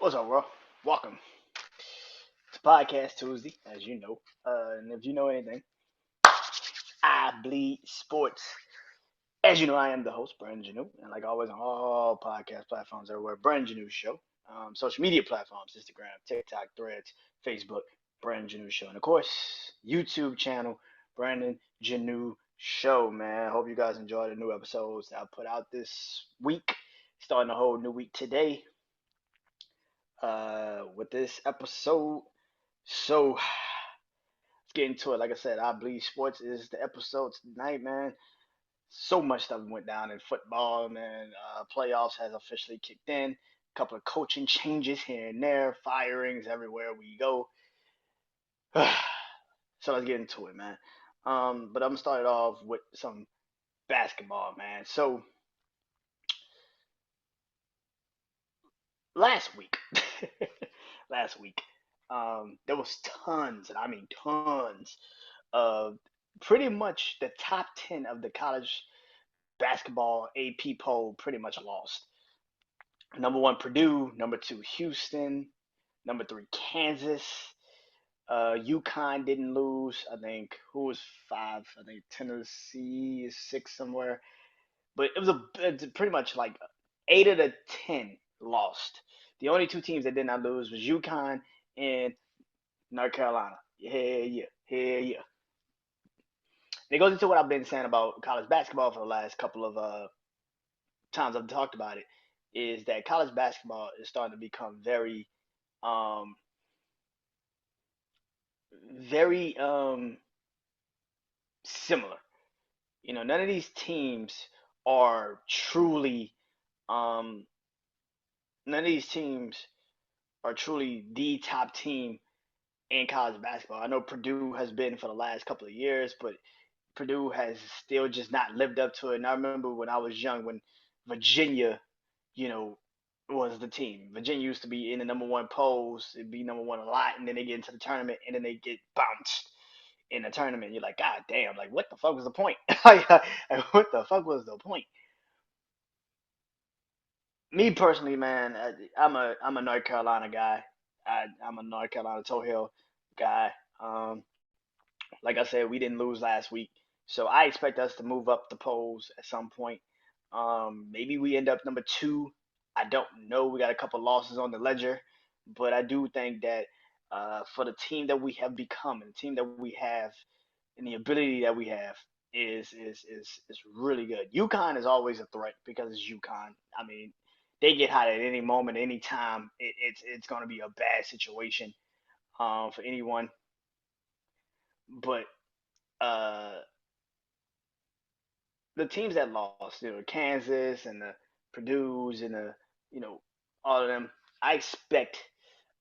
What's up, bro? Welcome to Podcast Tuesday, as you know. And if you know anything, I bleed sports. As you know, I am the host, BrandonJaneau, and like always on all podcast platforms everywhere, BrandonJaneauShow. Social media platforms, Instagram, TikTok, Threads, Facebook, BrandonJaneauShow. And of course, YouTube channel, BrandonJaneauShow, man. Hope you guys enjoy the new episodes that I put out this week. Starting a whole new week today with this episode. So let's get into it. Like I said, I believe sports is the episode tonight, man. So much stuff went down in football, man. Playoffs has officially kicked in. A couple of coaching changes here and there, firings everywhere we go. So let's get into it, man. But I'm gonna start it off with some basketball, man. So last week, last week, there was tons, and I mean tons, of pretty much the top 10 of the college basketball AP poll pretty much lost. Number one, Purdue. Number two, Houston. Number three, Kansas. UConn didn't lose. I think who was five? I think Tennessee is six somewhere. But it's pretty much like 8 of the 10 lost. The only two teams that did not lose was UConn and North Carolina. Yeah. It goes into what I've been saying about college basketball for the last couple of times I've talked about it, is that college basketball is starting to become um, very similar. You know, none of these teams are truly, um, none of these teams are truly the top team in college basketball. I know Purdue has been for the last couple of years, but Purdue has still just not lived up to it. And I remember when I was young, when Virginia, you know, was the team. Virginia used to be in the number one polls, it'd be number one a lot, and then they get into the tournament, and then they get bounced in the tournament. You're like, God damn, like what the fuck was the point? Like, what the fuck was the point? Me personally, man, I'm a North Carolina guy. I'm a North Carolina Tar Heel guy. Um, like I said, we didn't lose last week, so I expect us to move up the polls at some point. Maybe we end up number two. I don't know. We got a couple losses on the ledger, but I do think that for the team that we have become and the team that we have and the ability that we have is really good. UConn is always a threat because it's UConn. I mean, they get hot at any moment, any time. It's going to be a bad situation for anyone. But uh, the teams that lost, Kansas and the Purdue's and the, you know, all of them, I expect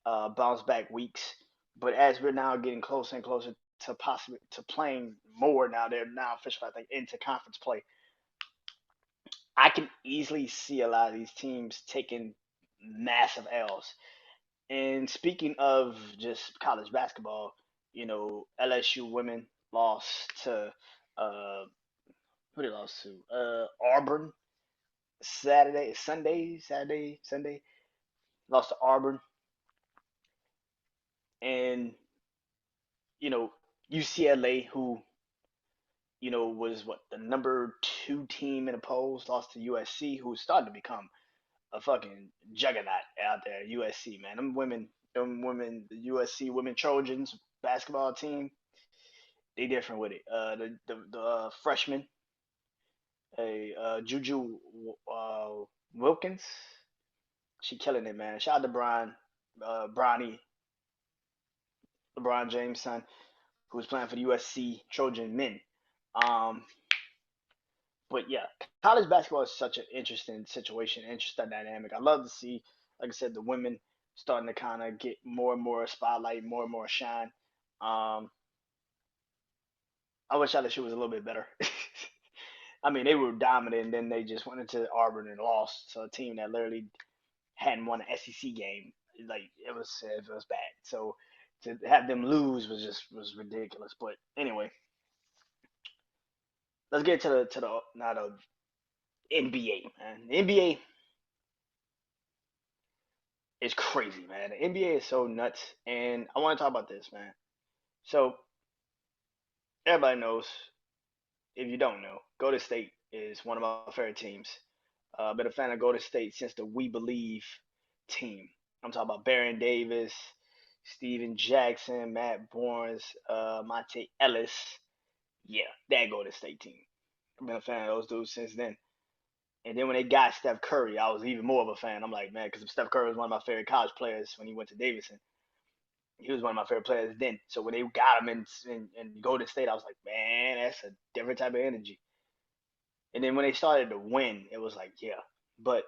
bounce back weeks. But as we're now getting closer and closer to possibly to playing more now, they're now officially, I think, into conference play. I can easily see a lot of these teams taking massive L's. And speaking of just college basketball, LSU women lost to uh, who they lost to? Auburn Sunday, lost to Auburn, and you know UCLA, who was what the number two team in the polls, lost to USC, who's starting to become a fucking juggernaut out there. USC, man, them women, the USC women Trojans basketball team, they different with it. The freshman, Juju Wilkins, she killing it, man. Shout out to Bronny, LeBron James' son, who was playing for the USC Trojan men. Um, but yeah, college basketball is such an interesting situation, interesting dynamic. I love to see, like I said, the women starting to kind of get more and more spotlight, more and more shine. Um, I wish LSU was a little bit better. I mean, they were dominant, and then they just went into Auburn and lost to a team that literally hadn't won an SEC game. Like it was bad. So to have them lose was ridiculous. But anyway, let's get to the now the NBA, man. The NBA, It's crazy, man. The NBA is so nuts, and I want to talk about this, man. So everybody knows. If you don't know, Golden State is one of my favorite teams. I've been a fan of Golden State since the We Believe team. I'm talking about Baron Davis, Steven Jackson, Matt Barnes, Monte Ellis. Yeah, that Golden State team. I've been a fan of those dudes since then. And then when they got Steph Curry, I was even more of a fan. I'm like, man, because Steph Curry was one of my favorite college players when he went to Davidson. He was one of my favorite players then. So when they got him in Golden State, I was like, man, that's a different type of energy. And then when they started to win, it was like, yeah. But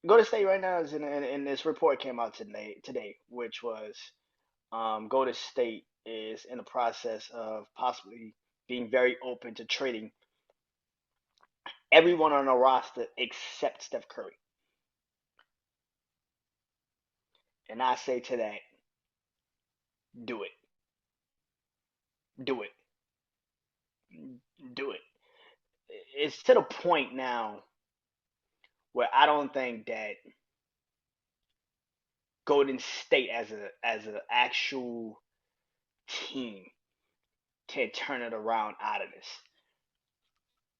Golden State right now is in this report came out today, which was Golden State is in the process of possibly being very open to trading everyone on the roster except Steph Curry. And I say to that, do it, do it, do it. It's to the point now where I don't think that Golden State as an actual team can turn it around out of this.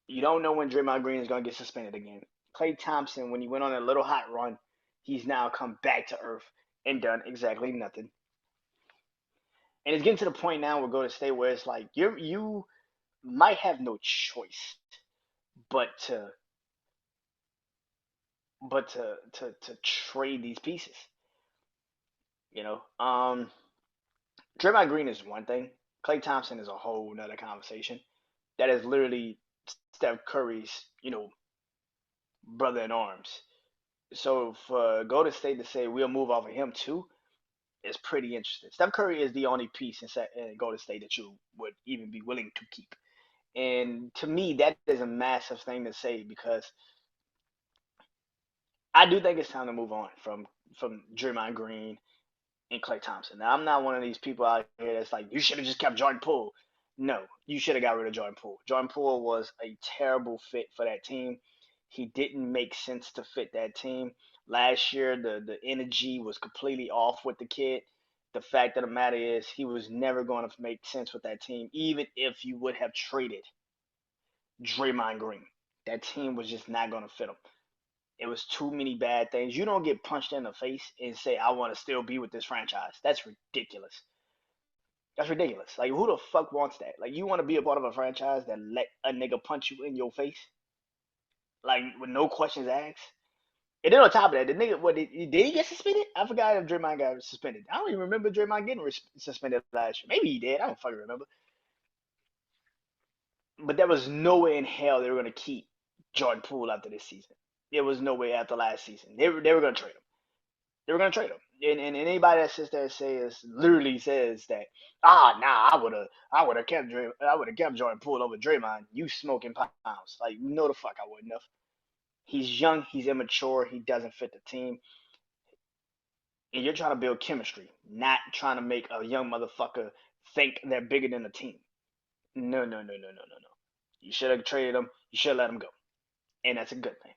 You don't know when Draymond Green is going to get suspended again. Klay Thompson, when he went on a little hot run, he's now come back to earth and done exactly nothing. And it's getting to the point now where Golden State where it's like you might have no choice but to trade these pieces. You know, Draymond Green is one thing. Klay Thompson is a whole nother conversation. That is literally Steph Curry's, brother in arms. So for Golden State to say we'll move off of him too is pretty interesting. Steph Curry is the only piece in Golden State that you would even be willing to keep. And to me, that is a massive thing to say because I do think it's time to move on from Draymond Green and Klay Thompson. Now, I'm not one of these people out here that's like, you should have just kept Jordan Poole. No, you should have got rid of Jordan Poole. Jordan Poole was a terrible fit for that team. He didn't make sense to fit that team. Last year, the energy was completely off with the kid. The fact of the matter is, he was never going to make sense with that team, even if you would have traded Draymond Green. That team was just not going to fit him. It was too many bad things. You don't get punched in the face and say, I want to still be with this franchise. That's ridiculous. That's ridiculous. Like, who the fuck wants that? Like, you want to be a part of a franchise that let a nigga punch you in your face? Like, with no questions asked? And then on top of that, the nigga, did he get suspended? I forgot if Draymond got suspended. I don't even remember Draymond getting suspended last year. Maybe he did. I don't fucking remember. But there was no way in hell they were going to keep Jordan Poole after this season. There was no way after last season. They were going to trade him. They were gonna trade him. And anybody that sits there and says that nah, I would have kept Jordan Poole over Draymond. You smoking pounds. Like, no the fuck I wouldn't have. He's young, he's immature, he doesn't fit the team. And you're trying to build chemistry, not trying to make a young motherfucker think they're bigger than the team. No, no, no, no, no, no, no. You should have traded him, you should have let him go. And that's a good thing.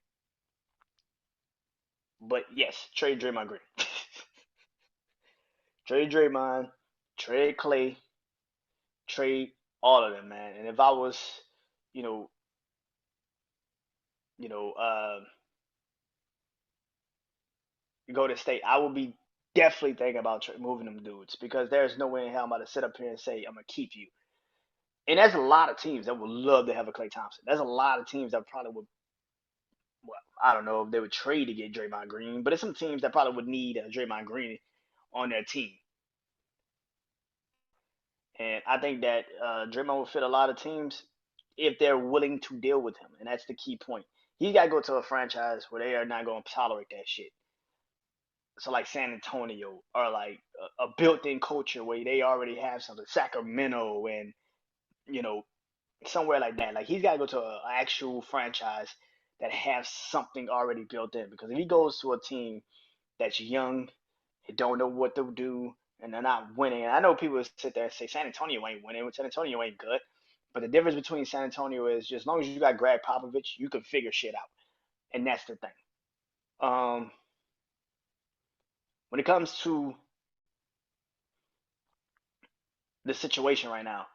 But yes, trade Draymond Green. Trade Draymond, trade Clay, trade all of them, man. And if I was, you know, you know, go to state, I would be definitely thinking about moving them dudes because there's no way in hell I'm about to sit up here and say I'm gonna keep you. And there's a lot of teams that would love to have a Clay Thompson. There's a lot of teams that probably would. Well, I don't know if they would trade to get Draymond Green, but there's some teams that probably would need a Draymond Green on their team. And I think that Draymond will fit a lot of teams if they're willing to deal with him. And that's the key point. He's got to go to a franchise where they are not going to tolerate that shit. So, like San Antonio, or like a built in culture where they already have something, Sacramento, and, you know, somewhere like that. Like, he's got to go to an actual franchise that has something already built in. Because if he goes to a team that's young, they don't know what to do, and they're not winning. And I know people sit there and say San Antonio ain't winning, San Antonio ain't good. But the difference between San Antonio is just as long as you got Greg Popovich, you can figure shit out, and that's the thing. Um, when it comes to the situation right now,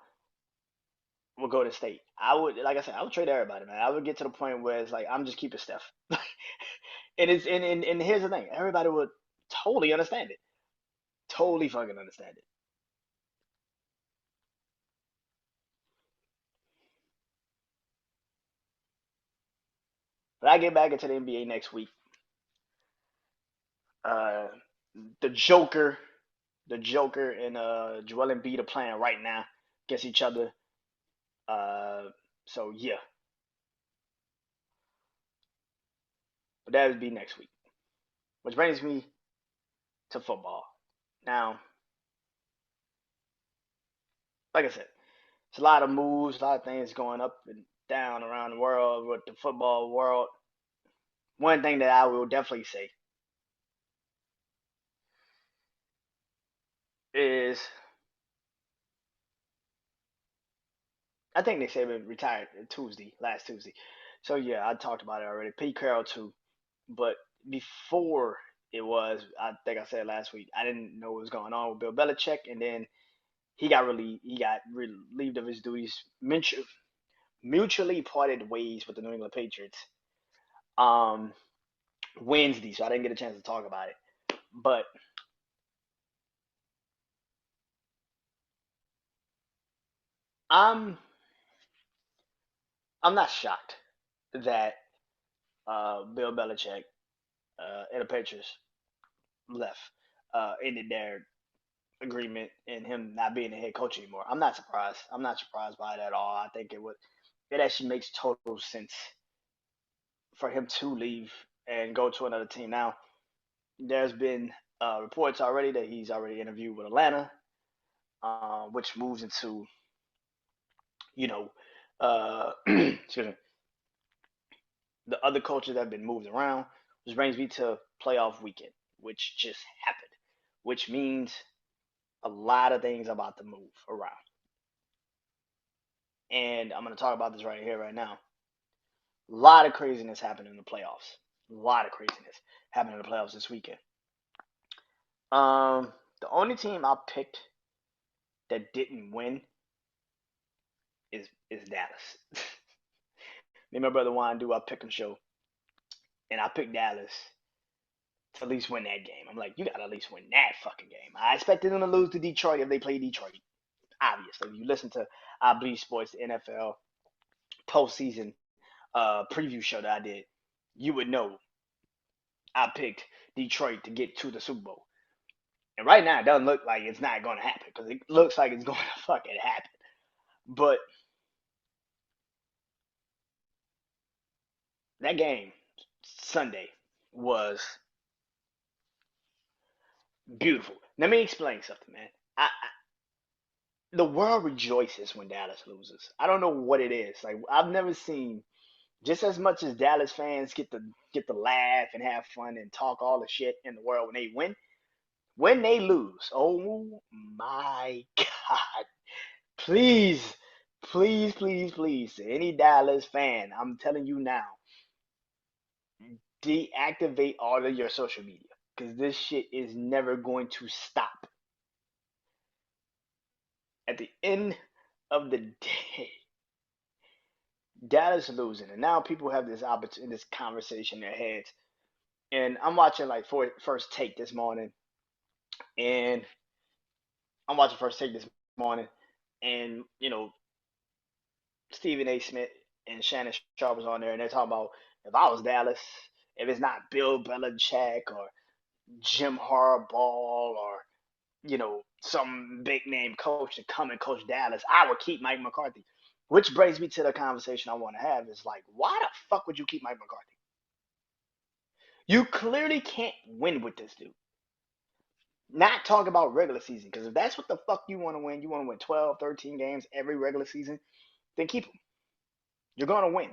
we'll go to State. I would, like I said, I would trade everybody, man. I would get to the point where it's like I'm just keeping Steph. And here's the thing, everybody would totally understand it, totally fucking understand it. But I get back into the NBA next week. Uh, the Joker, the Joker and Joel Embiid are playing right now against each other. Uh, so yeah, but that would be next week, which brings me to football. Now, like I said, it's a lot of moves, a lot of things going up and down around the world with the football world. One thing that I will definitely say is I think they said it retired Tuesday, last Tuesday. So yeah, I talked about it already. Pete Carroll too, but before it was, I think I said last week, I didn't know what was going on with Bill Belichick, and then he got relieved of his duties, mutually parted ways with the New England Patriots. Um, Wednesday, so I didn't get a chance to talk about it. But I'm I'm not shocked that Bill Belichick and the Patriots left, ended their agreement and him not being the head coach anymore. I'm not surprised. I'm not surprised by it at all. I think it actually makes total sense for him to leave and go to another team. Now, there's been reports already that he's already interviewed with Atlanta, which moves into you know excuse me, the other coaches that have been moved around, which brings me to playoff weekend, which just happened, which means a lot of things about to move around. And I'm going to talk about this right here, right now. A lot of craziness happened in the playoffs. A lot of craziness happened in the playoffs this weekend. The only team I picked that didn't win is Dallas. Me and my brother Juan do our pick 'em show, and I picked Dallas to at least win that game. I'm like, you gotta at least win that fucking game. I expected them to lose to Detroit if they play Detroit. Obviously, if you listen to I Bleed Sports, the NFL postseason preview show that I did, you would know I picked Detroit to get to the Super Bowl. And right now, it doesn't look like it's not going to happen because it looks like it's going to fucking happen. But that game Sunday was beautiful. Let me explain something, man. The world rejoices when Dallas loses. I don't know what it is. Like I've never seen just as much as Dallas fans get to laugh and have fun and talk all the shit in the world when they win. When they lose, oh my god! Please, please, please, please, any Dallas fan, I'm telling you now, deactivate all of your social media because this shit is never going to stop. At the end of the day, Dallas losing, and now people have this opportunity, this conversation in their heads. And I'm watching like first take this morning, and I'm watching first take this morning, and Stephen A. Smith and Shannon Sharp was on there, and they're talking about if I was Dallas, if it's not Bill Belichick or Jim Harbaugh or some big name coach to come and coach Dallas, I would keep Mike McCarthy. Which brings me to the conversation I want to have is like, why the fuck would you keep Mike McCarthy? You clearly can't win with this dude. Not talk about regular season, because if that's what the fuck you want to win 12, 13 games every regular season, then keep him. You're going to win.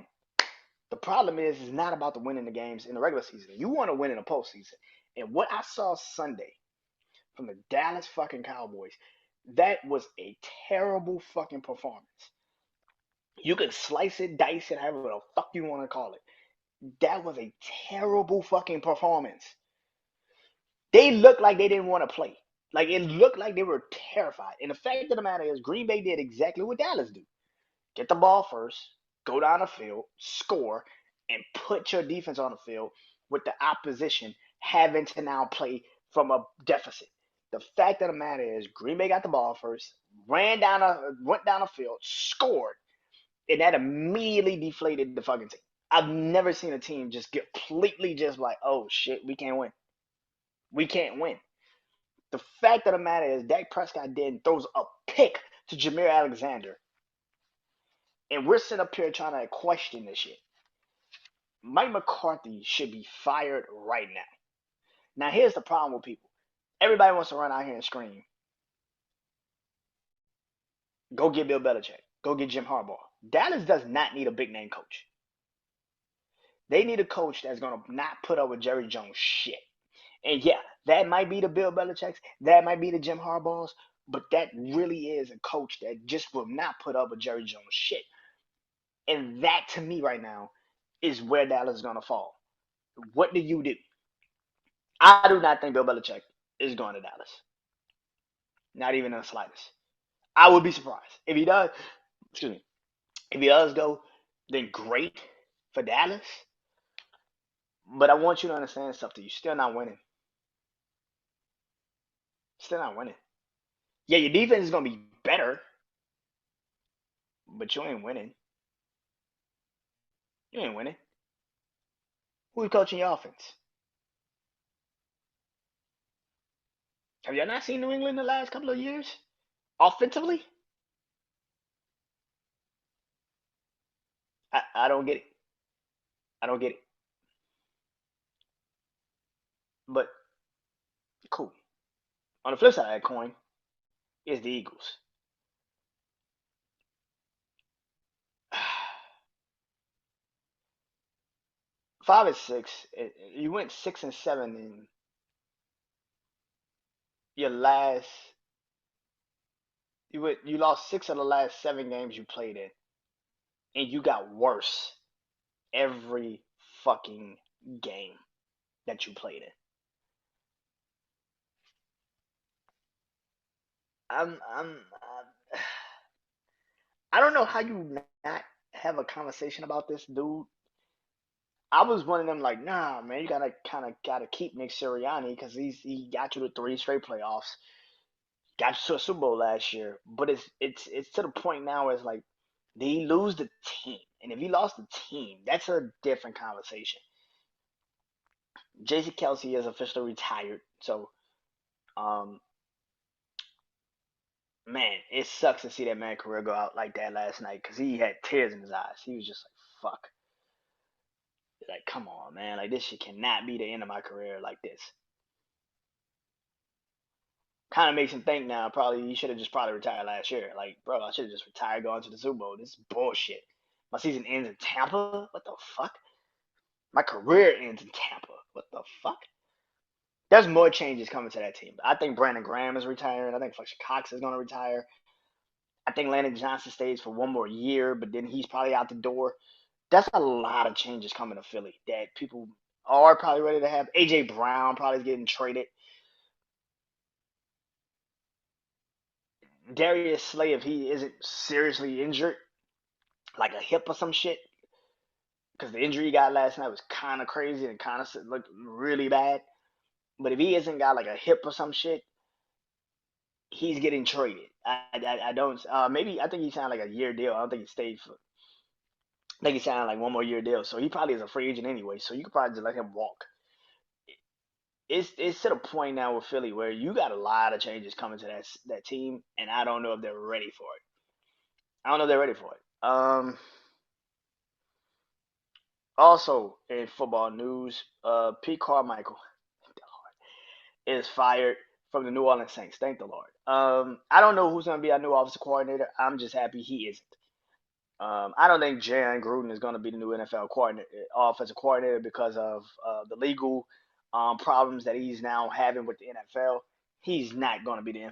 The problem is, it's not about the winning the games in the regular season. You want to win in the postseason. And what I saw Sunday from the Dallas fucking Cowboys, that was a terrible fucking performance. You can slice it, dice it, however the fuck you want to call it. That was a terrible fucking performance. They looked like they didn't want to play. Like it looked like they were terrified. And the fact of the matter is, Green Bay did exactly what Dallas do: get the ball first, go down the field, score, and put your defense on the field with the opposition having to now play from a deficit. The fact of the matter is, Green Bay got the ball first, went down the field, scored, and that immediately deflated the fucking team. I've never seen a team just get completely just like, oh shit, we can't win. We can't win. The fact of the matter is, Dak Prescott then throws a pick to Jameer Alexander, and we're sitting up here trying to question this shit. Mike McCarthy should be fired right now. Now, here's the problem with people. Everybody wants to run out here and scream, go get Bill Belichick, go get Jim Harbaugh. Dallas does not need a big name coach. They need a coach that's going to not put up with Jerry Jones shit. And yeah, that might be the Bill Belichick's, that might be the Jim Harbaugh's, but that really is a coach that just will not put up with Jerry Jones shit. And that to me right now is where Dallas is going to fall. What do you do? I do not think Bill Belichick is going to Dallas. Not even in the slightest. I would be surprised. If he does, excuse me, if he does go, then great for Dallas. But I want you to understand something. You're still not winning. Still not winning. Yeah, your defense is going to be better, but you ain't winning. You ain't winning. Who's coaching your offense? Have y'all not seen New England the last couple of years? Offensively? I don't get it. I don't get it. But cool. On the flip side of that coin is the Eagles. 5-6. You went 6-7 in your last. You lost 6 of the last 7 games you played in, and you got worse every fucking game that you played in. I'm I don't know how you not have a conversation about this dude. I was one of them like, nah, man, you gotta kind of gotta keep Nick Sirianni because he got you to 3 straight playoffs, got you to a Super Bowl last year. But it's to the point now where it's like, did he lose the team? And if he lost the team, that's a different conversation. Jason Kelsey is officially retired, so um, man, it sucks to see that man career go out like that last night because he had tears in his eyes. He was just like, fuck. Like, come on, man. Like, this shit cannot be the end of my career like this. Kind of makes him think now, probably, he should have just probably retired last year. Like, bro, I should have just retired going to the Super Bowl. This is bullshit. My season ends in Tampa? What the fuck? My career ends in Tampa. What the fuck? There's more changes coming to that team. I think Brandon Graham is retiring. I think Fletcher Cox is going to retire. I think Landon Johnson stays for one more year, but then he's probably out the door. That's a lot of changes coming to Philly that people are probably ready to have. AJ Brown probably is getting traded. Darius Slay, if he isn't seriously injured, like a hip or some shit, because the injury he got last night was kind of crazy and kind of looked really bad. But if he hasn't got like a hip or some shit, he's getting traded. I don't. Maybe I think he signed like a year deal. I don't think he stayed for. I think he signed like one more year deal. So he probably is a free agent anyway. So you could probably just let him walk. It's to the point now with Philly where you got a lot of changes coming to that team, and I don't know if they're ready for it. I don't know if they're ready for it. Also in football news, Pete Carmichael is fired from the New Orleans Saints. Thank the Lord. I don't know who's going to be our new offensive coordinator. I'm just happy he isn't. I don't think Jan Gruden is going to be the new NFL offensive coordinator because of the legal problems that he's now having with the NFL. He's not going to be the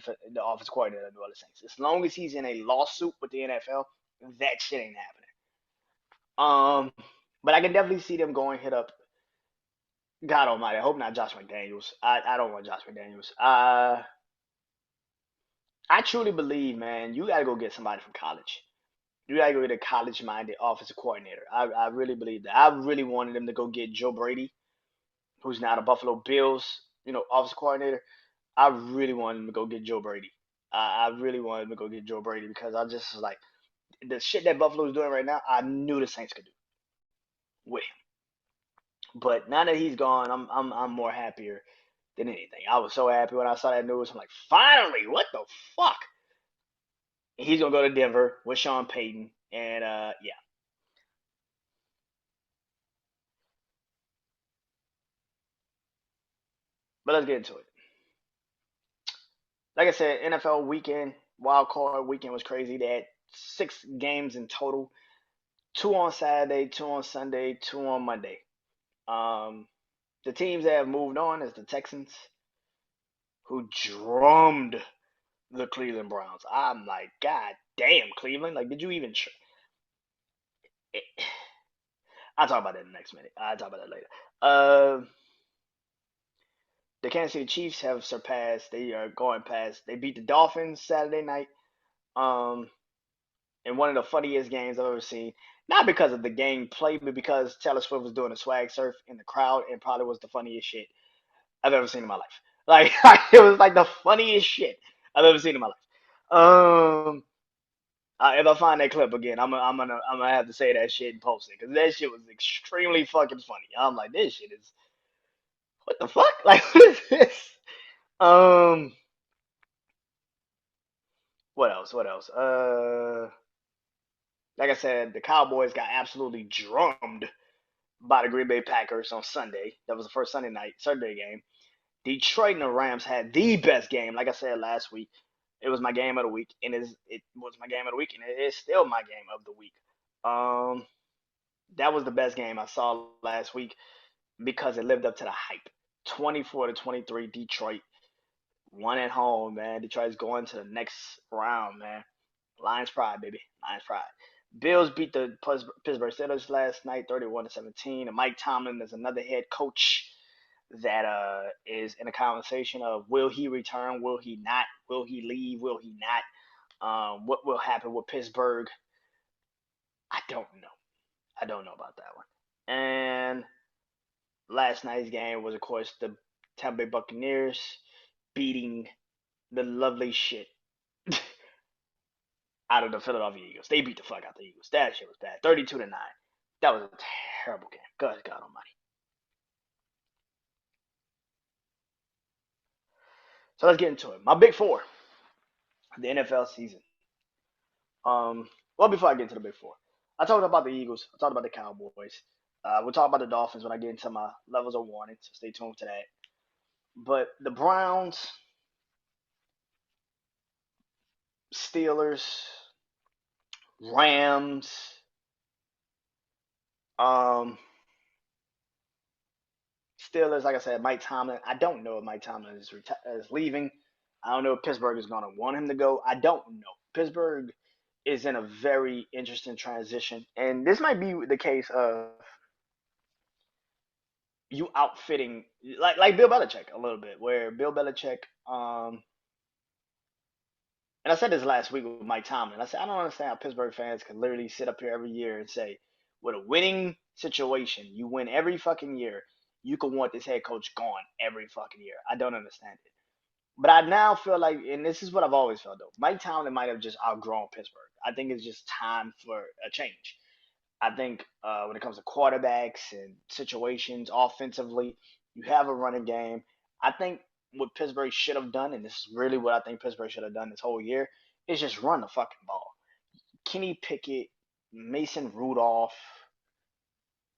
offensive coordinator of the New Orleans Saints. As long as he's in a lawsuit with the NFL, that shit ain't happening. Um, but I can definitely see them going hit up. God Almighty, I hope not Josh McDaniels. I don't want Josh McDaniels. I truly believe, man, you gotta go get somebody from college. You gotta go get a college-minded offensive coordinator. I really believe that. I really wanted them to go get Joe Brady, who's now the Buffalo Bills, offensive coordinator. I really wanted them to go get Joe Brady. I really wanted them to go get Joe Brady because I just was like the shit that Buffalo's doing right now. I knew the Saints could do with him, but now that he's gone, I'm more happier than anything. I was so happy when I saw that news. I'm like, finally, what the fuck? He's gonna go to Denver with Sean Payton, and yeah. But let's get into it. Like I said, NFL weekend, wild card weekend was crazy. They had 6 games in total: two on Saturday, two on Sunday, two on Monday. Um, the teams that have moved on is the Texans, who drummed the Cleveland Browns. I'm like, God damn, Cleveland! Like, did you even? I'll talk about that in the next minute. I'll talk about that later. Uh, the Kansas City Chiefs have surpassed. They are going past. They beat the Dolphins Saturday night. Um, in one of the funniest games I've ever seen. Not because of the gameplay, but because Taylor Swift was doing a swag surf in the crowd and probably was the funniest shit I've ever seen in my life. Like it was like the funniest shit I've ever seen in my life. If I find that clip again, I'm gonna have to say that shit and post it because that shit was extremely fucking funny. I'm like, this shit is what the fuck? Like, what is this? Um, what else? What else? Like I said, the Cowboys got absolutely drummed by the Green Bay Packers on Sunday. That was the first Sunday game. Detroit and the Rams had the best game. Like I said last week, it was my game of the week, and it was my game of the week, and it is still my game of the week. Um, that was the best game I saw last week because it lived up to the hype. 24-23, Detroit won at home, man. Detroit's going to the next round, man. Lions pride, baby. Lions pride. Bills beat the Pittsburgh Steelers last night, 31-17. And Mike Tomlin is another head coach that is in a conversation of will he return, will he not, will he leave, will he not? What will happen with Pittsburgh? I don't know. I don't know about that one. And last night's game was, of course, the Tampa Bay Buccaneers beating the lovely shit out of the Philadelphia Eagles. They beat the fuck out the Eagles. That shit was bad. 32-9. That was a terrible game. God Almighty. So let's get into it. My big four, the NFL season. Well, before I get into the big four, I talked about the Eagles. I talked about the Cowboys. We'll talk about the Dolphins when I get into my levels of warning. So stay tuned to that. But the Browns, Steelers, Rams, um, Steelers, like I said, Mike Tomlin. I don't know if Mike Tomlin is leaving. I don't know if Pittsburgh is going to want him to go. I don't know. Pittsburgh is in a very interesting transition, and this might be the case of you outfitting like Bill Belichick a little bit, where Bill Belichick, and I said this last week with Mike Tomlin. I said I don't understand how Pittsburgh fans can literally sit up here every year and say, with a winning situation, you win every fucking year, you can want this head coach gone every fucking year. I don't understand it. But I now feel like, and this is what I've always felt though, Mike Tomlin might have just outgrown Pittsburgh. I think it's just time for a change. I think when it comes to quarterbacks and situations offensively, you have a running game. I think what Pittsburgh should have done, and this is really what I think Pittsburgh should have done this whole year, is just run the fucking ball. Kenny Pickett, Mason Rudolph,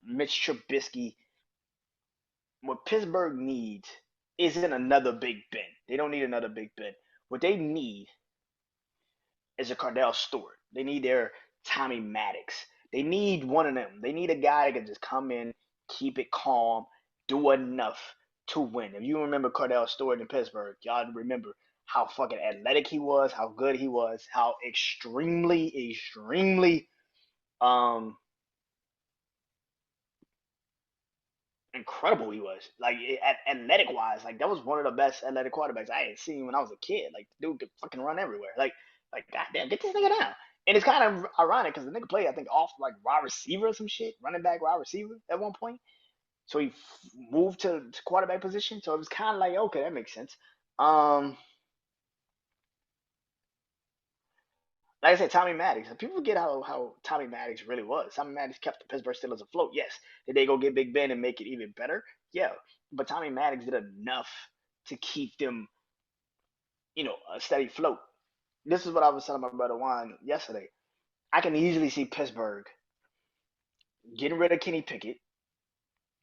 Mitch Trubisky. What Pittsburgh needs isn't another Big Ben. They don't need another Big Ben. What they need is a Cardell Stewart. They need their Tommy Maddox. They need one of them. They need a guy that can just come in, keep it calm, do enough to win. If you remember Cardell Stewart in Pittsburgh, y'all remember how fucking athletic he was, how good he was, how extremely um incredible he was. Like athletic wise, like that was one of the best athletic quarterbacks I had seen when I was a kid. Like the dude could fucking run everywhere. Like goddamn, get this nigga down. And it's kind of ironic because the nigga played, I think, off like wide receiver or some shit, running back, wide receiver at one point. So he moved to quarterback position. So it was kind of like, okay, that makes sense. Um, like I said, Tommy Maddox. People forget how Tommy Maddox really was. Tommy Maddox kept the Pittsburgh Steelers afloat. Yes, did they go get Big Ben and make it even better? Yeah, but Tommy Maddox did enough to keep them, a steady float. This is what I was telling my brother Juan yesterday. I can easily see Pittsburgh getting rid of Kenny Pickett,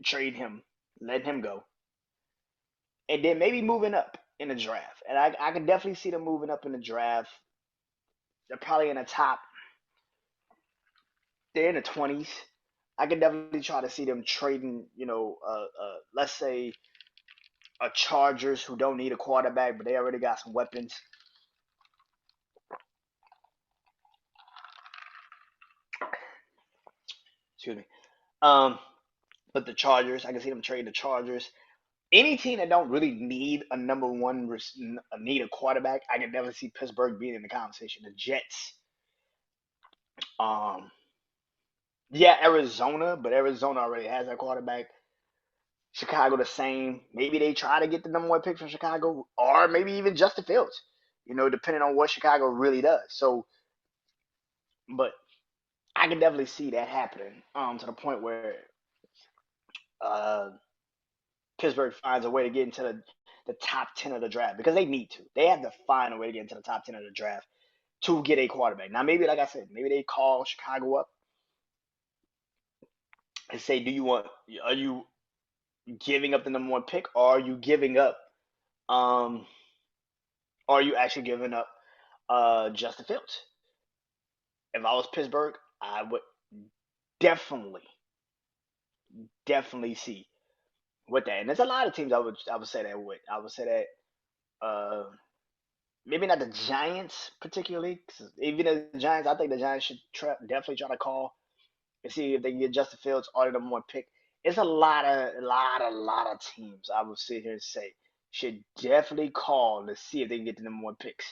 trading him, letting him go, and then maybe moving up in the draft. And I can definitely see them moving up in the draft. They're probably in the top. They're in the 20s. I can definitely try to see them trading, let's say a Chargers who don't need a quarterback, but they already got some weapons. Excuse me. Um, but the Chargers, I can see them trading the Chargers. Any team that don't really need a number one, need a quarterback, I can definitely see Pittsburgh being in the conversation. The Jets, um, yeah, Arizona, but Arizona already has that quarterback. Chicago the same. Maybe they try to get the number one pick from Chicago, or maybe even Justin Fields. Depending on what Chicago really does. So, but I can definitely see that happening. To the point where uh, Pittsburgh finds a way to get into the top 10 of the draft because they need to. They have to find a way to get into the top 10 of the draft to get a quarterback. Now, maybe like I said, maybe they call Chicago up and say, "Do you want? Are you giving up the number one pick, or are you giving up? Um, are you actually giving up Justin Fields?" If I was Pittsburgh, I would definitely, definitely see with that. And there's a lot of teams I would say that with. I would say that maybe not the Giants particularly. 'Cause even the Giants, I think the Giants should definitely try to call and see if they can get Justin Fields or the number one pick. It's a lot of teams I would sit here and say should definitely call to see if they can get the number one picks.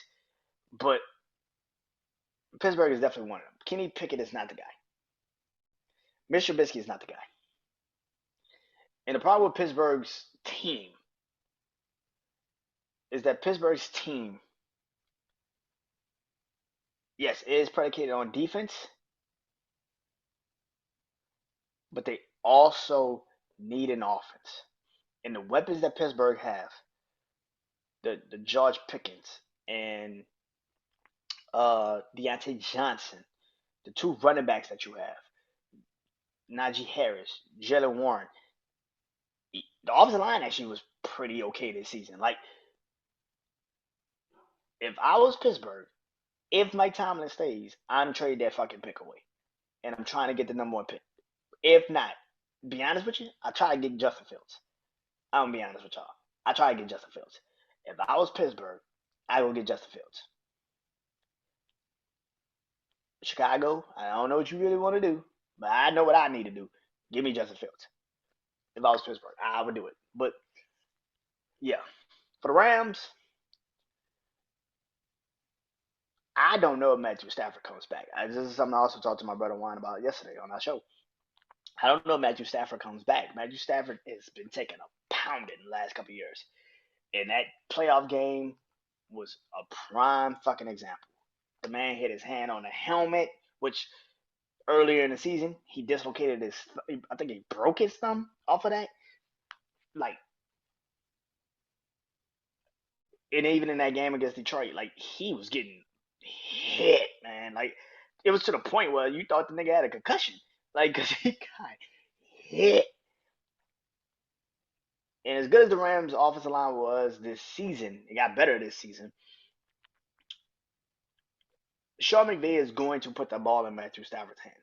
But Pittsburgh is definitely one of them. Kenny Pickett is not the guy. Mitch Trubisky is not the guy. And the problem with Pittsburgh's team is that Pittsburgh's team, yes, it is predicated on defense, but they also need an offense. And the weapons that Pittsburgh have, the George Pickens and Deontay Johnson, the two running backs that you have, Najee Harris, Jalen Warren, the offensive line actually was pretty okay this season. Like, if I was Pittsburgh, if Mike Tomlin stays, I'm trading that fucking pick away. And I'm trying to get the number one pick. If not, be honest with you, I try to get Justin Fields. I'm gonna be honest with y'all. I try to get Justin Fields. If I was Pittsburgh, I would get Justin Fields. Chicago, I don't know what you really want to do, but I know what I need to do. Give me Justin Fields. If I was Pittsburgh, I would do it. But yeah, for the Rams, I don't know if Matthew Stafford comes back. This is something I also talked to my brother Juan about yesterday on our show. I don't know if Matthew Stafford comes back. Matthew Stafford has been taking a pounding the last couple of years. And that playoff game was a prime fucking example. The man hit his hand on the helmet, which earlier in the season he dislocated his. I think he broke his thumb off of that. Like, and even in that game against Detroit, like he was getting hit, man. Like it was to the point where you thought the nigga had a concussion, like because he got hit. And as good as the Rams' offensive line was this season, it got better this season. Sean McVay is going to put the ball in Matthew Stafford's hands.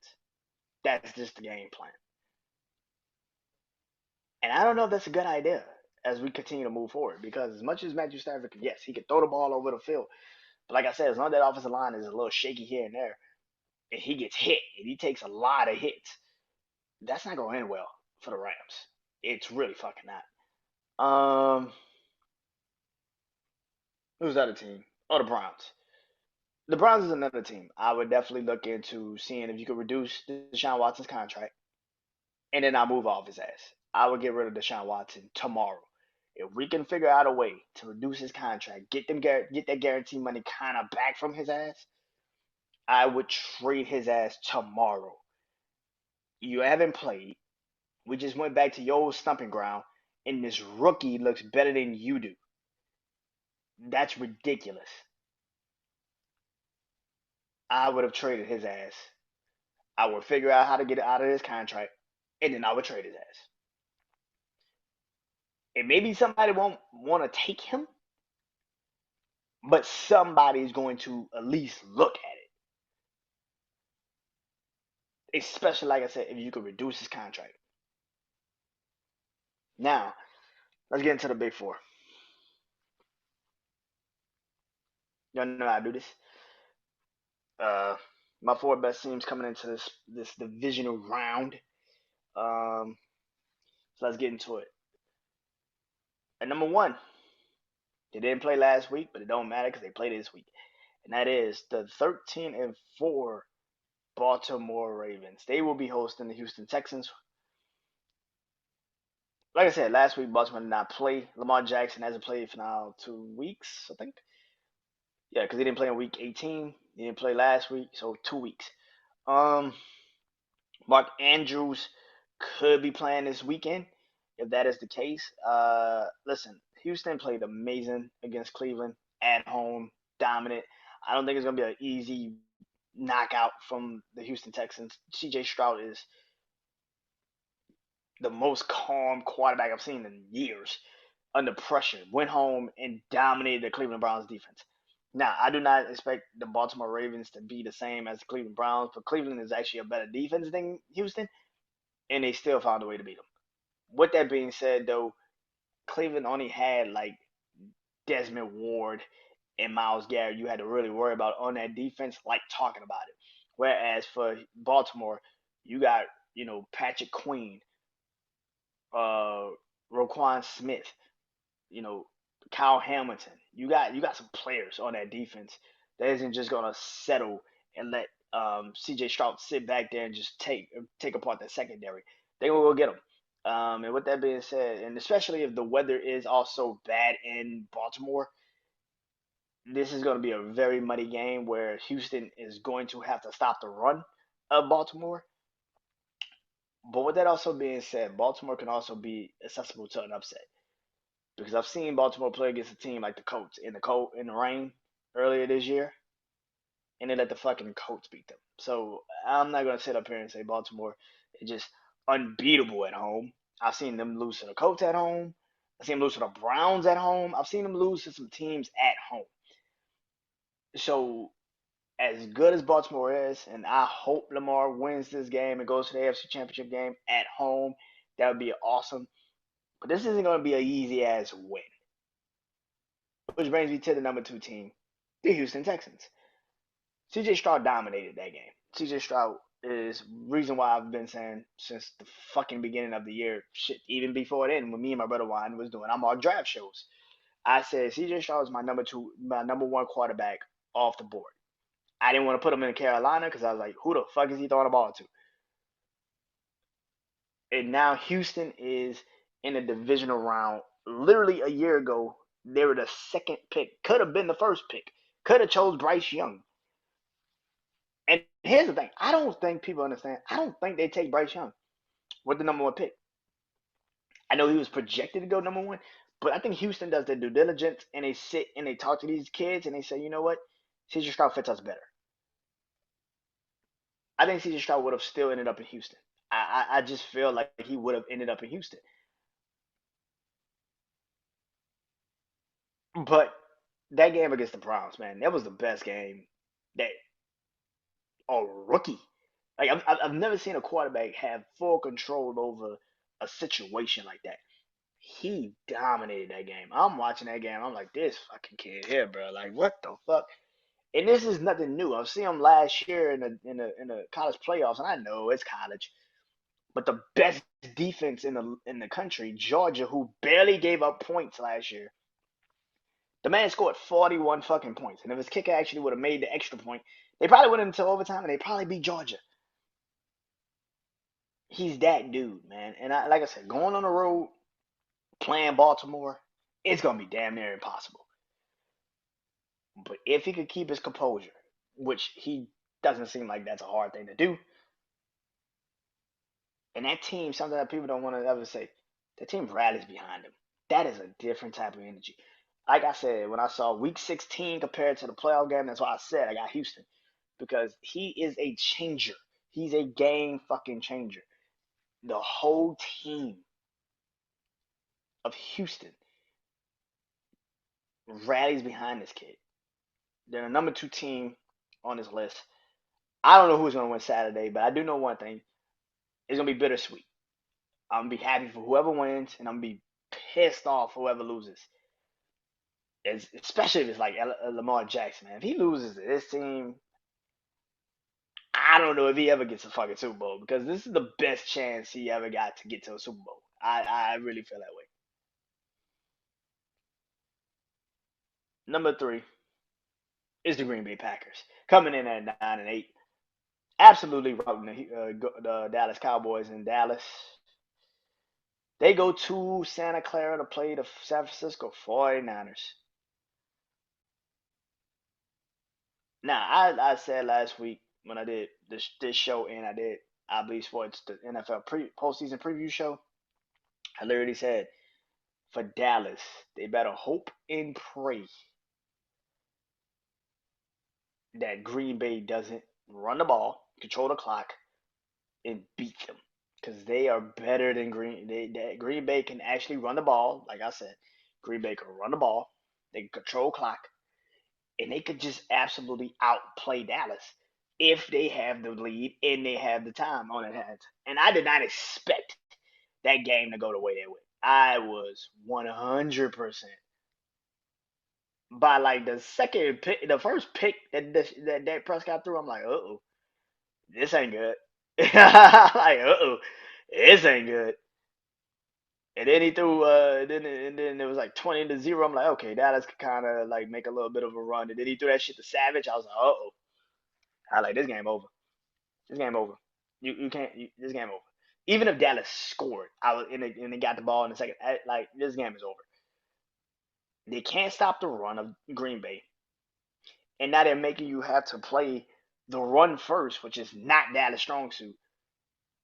That's just the game plan. And I don't know if that's a good idea as we continue to move forward because as much as Matthew Stafford can, yes, he can throw the ball over the field. But like I said, as long as that offensive line is a little shaky here and there, and he gets hit and he takes a lot of hits, that's not going to end well for the Rams. It's really fucking not. Who's the other team? Oh, the Browns. The Browns is another team. I would definitely look into seeing if you could reduce Deshaun Watson's contract, and then I'll move off his ass. I would get rid of Deshaun Watson tomorrow. If we can figure out a way to reduce his contract, get that guarantee money kind of back from his ass, I would trade his ass tomorrow. You haven't played. We just went back to your old stumping ground, and this rookie looks better than you do. That's ridiculous. I would have traded his ass. I would figure out how to get out of his contract, and then I would trade his ass. And maybe somebody won't want to take him, but somebody's going to at least look at it. Especially, like I said, if you could reduce his contract. Now, let's get into the big four. Y'all know how I do this. Uh, my four best teams coming into this divisional round. Um, so let's get into it. At number one, they didn't play last week, but it don't matter because they played this week, and that is the 13-4 Baltimore Ravens. They will be hosting the Houston Texans. Like I said, last week Baltimore did not play. Lamar Jackson hasn't played for now 2 weeks, I think. Yeah, because he didn't play in week 18. He didn't play last week, so 2 weeks. Um, Mark Andrews could be playing this weekend. If that is the case, listen, Houston played amazing against Cleveland at home, dominant. I don't think it's gonna be an easy knockout from the Houston Texans. C.J. Stroud is the most calm quarterback I've seen in years under pressure. Went home and dominated the Cleveland Browns defense. Now, I do not expect the Baltimore Ravens to be the same as the Cleveland Browns, but Cleveland is actually a better defense than Houston, and they still found a way to beat them. With that being said, though, Cleveland only had like Desmond Ward and Miles Garrett you had to really worry about on that defense, like talking about it. Whereas for Baltimore, you got, Patrick Queen, uh, Roquan Smith, you know, Kyle Hamilton. You got some players on that defense that isn't just gonna settle and let C.J. Stroud sit back there and just take apart the secondary. They will go get him. And with that being said, and especially if the weather is also bad in Baltimore, this is going to be a very muddy game where Houston is going to have to stop the run of Baltimore. But with that also being said, Baltimore can also be accessible to an upset because I've seen Baltimore play against a team like the Colts in the rain earlier this year, and they let the fucking Colts beat them. So I'm not gonna sit up here and say Baltimore is just unbeatable at home. I've seen them lose to the Colts at home. I've seen them lose to the Browns at home. I've seen them lose to some teams at home. So as good as Baltimore is, and I hope Lamar wins this game and goes to the AFC Championship game at home, that would be awesome. But this isn't going to be an easy ass win. Which brings me to the number two team, the Houston Texans. CJ Stroud dominated that game. CJ Stroud is reason why I've been saying since the fucking beginning of the year, shit, even before then, when me and my brother Juan was doing our mock draft shows. I said CJ Stroud is my number one quarterback off the board. I didn't want to put him in Carolina because I was like, who the fuck is he throwing the ball to? And now Houston is in a divisional round. Literally a year ago, they were the second pick. Could have been the first pick. Could have chose Bryce Young. And here's the thing: I don't think people understand. I don't think they take Bryce Young with the number one pick. I know he was projected to go number one, but I think Houston does their due diligence and they sit and they talk to these kids and they say, you know what, CJ Stroud fits us better. I think CJ Stroud would have still ended up in Houston. I just feel like he would have ended up in Houston. But that game against the Browns, man, that was the best game that a rookie. Like I've never seen a quarterback have full control over a situation like that. He dominated that game. I'm watching that game. I'm like, this fucking kid here, bro. Like, what the fuck? And this is nothing new. I've seen him last year in the college playoffs, and I know it's college, But the best defense in the country, Georgia, who barely gave up points last year, the man scored 41 fucking points. And if his kicker actually would have made the extra point, they probably went into overtime and they probably beat Georgia. He's that dude, man. And like I said, going on the road, playing Baltimore, it's gonna be damn near impossible. But if he could keep his composure, which he doesn't seem like that's a hard thing to do, and that team, something that people don't want to ever say, the team rallies behind him. That is a different type of energy. Like I said, when I saw Week 16 compared to the playoff game, that's why I said I got Houston because he is a changer. He's a game fucking changer. The whole team of Houston rallies behind this kid. They're the number 2 team on this list. I don't know who's going to win Saturday, but I do know one thing. It's going to be bittersweet. I'm going to be happy for whoever wins, and I'm going to be pissed off for whoever loses. Especially if it's like Lamar Jackson, man. If he loses to this team, I don't know if he ever gets a fucking Super Bowl because this is the best chance he ever got to get to a Super Bowl. I really feel that way. Number 3 is the Green Bay Packers coming in at 9-8, absolutely routing the Dallas Cowboys in Dallas. They go to Santa Clara to play the San Francisco 49ers. Now, I said last week when I did this show and I believe sports the NFL postseason preview show, I literally said for Dallas, they better hope and pray that Green Bay doesn't run the ball, control the clock, and beat them because they are better than Green Bay can actually run the ball. Like I said, Green Bay can run the ball, they can control clock, and they could just absolutely outplay Dallas if they have the lead and they have the time on their hands. And I did not expect that game to go the way they went. I was 100% by like the second pick, the first pick that Prescott threw. I'm like, oh, this ain't good. Like, oh, this ain't good. And then he threw, and then it was like 20-0. I'm like, okay, Dallas could kind of like make a little bit of a run. And then he threw that shit to Savage. I was like, oh, I like this game over. This game over. You can't. This game over. Even if Dallas scored, and they got the ball in the second. Like this game is over. They can't stop the run of Green Bay, and now they're making you have to play the run first, which is not Dallas' strong suit,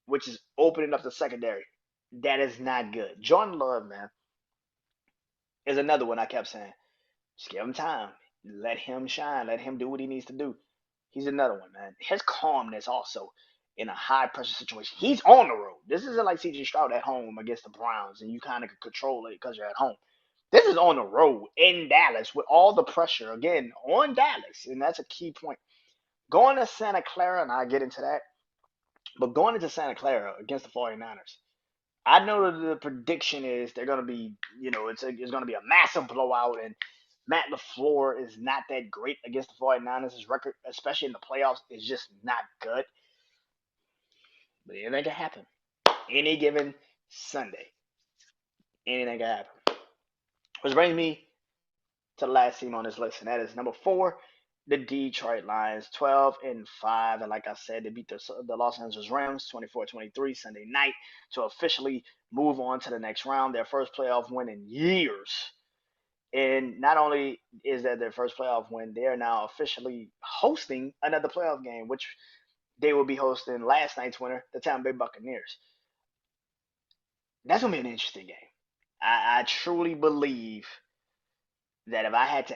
which is opening up the secondary. That is not good. Jordan Love, man, is another one I kept saying. Just give him time. Let him shine. Let him do what he needs to do. He's another one, man. His calmness also in a high pressure situation. He's on the road. This isn't like CJ Stroud at home against the Browns and you kind of can control it because you're at home. This is on the road in Dallas with all the pressure again on Dallas, and that's a key point. Going to Santa Clara, and I get into that, but going into Santa Clara against the 49ers, I know that the prediction is they're going to be, it's going to be a massive blowout, and Matt LaFleur is not that great against the 49ers. His record, especially in the playoffs, is just not good. But anything can happen. Any given Sunday, anything can happen. Which brings me to the last team on this list, and that is number 4, the Detroit Lions, 12-5. And like I said, they beat the Los Angeles Rams 24-23 Sunday night to officially move on to the next round, their first playoff win in years. And not only is that their first playoff win, they are now officially hosting another playoff game, which they will be hosting last night's winner, the Tampa Bay Buccaneers. That's gonna be an interesting game. I truly believe that if I had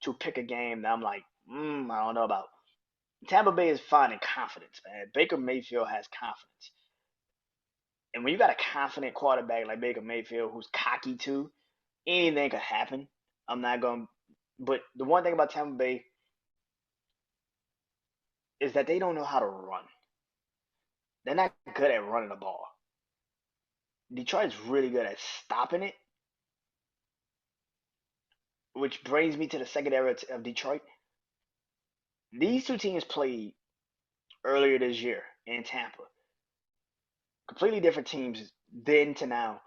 to pick a game that I'm like, I don't know about. Tampa Bay is finding confidence, man. Baker Mayfield has confidence. And when you got a confident quarterback like Baker Mayfield who's cocky too, anything could happen. I'm not going to. But the one thing about Tampa Bay is that they don't know how to run. They're not good at running the ball. Detroit's really good at stopping it, which brings me to the second era of Detroit. These two teams played earlier this year. in Tampa. Completely different teams then to now.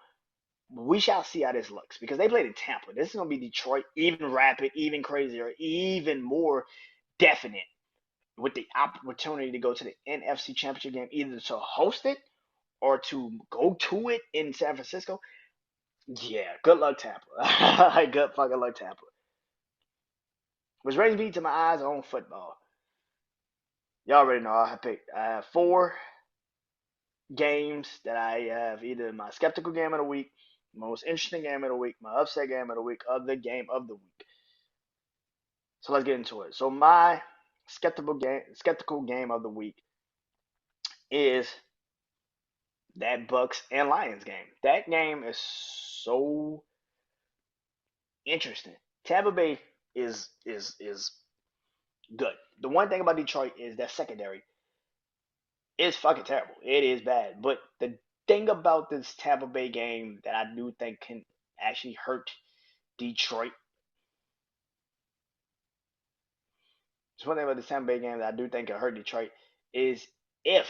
We shall see how this looks because they played in Tampa. This is going to be Detroit, even rapid, even crazier, even more definite with the opportunity to go to the NFC Championship game, either to host it or to go to it in San Francisco. Yeah, good luck, Tampa. Good fucking luck, Tampa. Which brings me to my eyes on football. Y'all already know I have four games that I have either my skeptical game of the week, most interesting game of the week, my upset game of the week, or the game of the week. So let's get into it. So my skeptical game of the week is that Bucks and Lions game. That game is so interesting. Tampa Bay is good. The one thing about Detroit is that secondary is fucking terrible. It is bad. But the thing about this Tampa Bay game that I do think can actually hurt Detroit. It's one thing about the Tampa Bay game that I do think can hurt Detroit is if,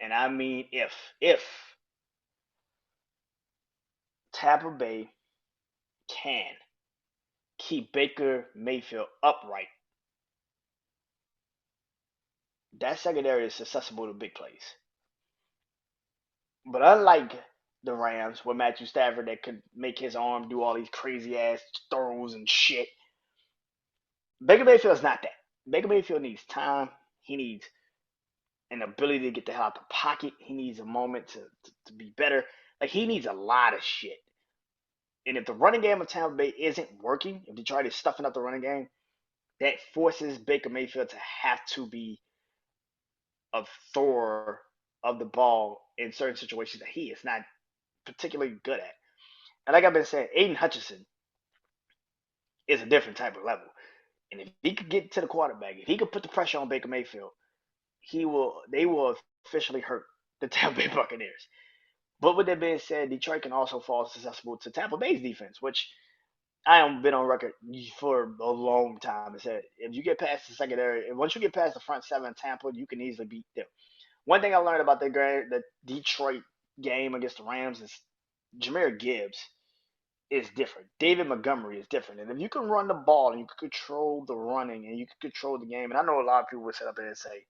and I mean if Tampa Bay can keep Baker Mayfield upright, that secondary is susceptible to big plays. But unlike the Rams, with Matthew Stafford that could make his arm do all these crazy ass throws and shit, Baker Mayfield's not that. Baker Mayfield needs time. He needs an ability to get the hell out the pocket. He needs a moment to be better. Like, he needs a lot of shit. And if the running game of Tampa Bay isn't working, if Detroit is stuffing up the running game, that forces Baker Mayfield to have to be a thrower of the ball in certain situations that he is not particularly good at. And like I've been saying, Aiden Hutchinson is a different type of level. And if he could get to the quarterback, if he could put the pressure on Baker Mayfield, they will officially hurt the Tampa Bay Buccaneers. But with that being said, Detroit can also fall susceptible to Tampa Bay's defense, which I have been on record for a long time. I said if you get past the secondary, once you get past the front seven of Tampa, you can easily beat them. One thing I learned about the Detroit game against the Rams is Jahmyr Gibbs is different. David Montgomery is different. And if you can run the ball and you can control the running and you can control the game, and I know a lot of people would sit up there and say,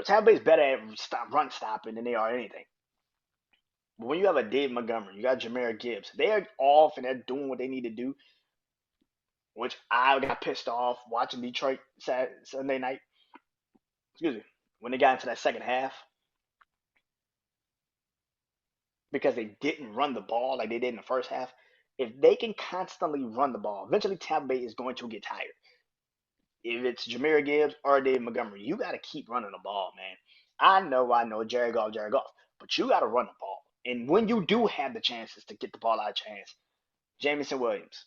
Tampa Bay's better at run stopping than they are anything. But when you have a David Montgomery, you got Jahmyr Gibbs, they're off and they're doing what they need to do, which I got pissed off watching Detroit Sunday night. Excuse me. When they got into that second half because they didn't run the ball like they did in the first half. If they can constantly run the ball, eventually Tampa Bay is going to get tired. If it's Jahmyr Gibbs or David Montgomery, you got to keep running the ball, man. I know, Jared Goff, but you got to run the ball. And when you do have the chances to get the ball out of your hands, Jameson Williams,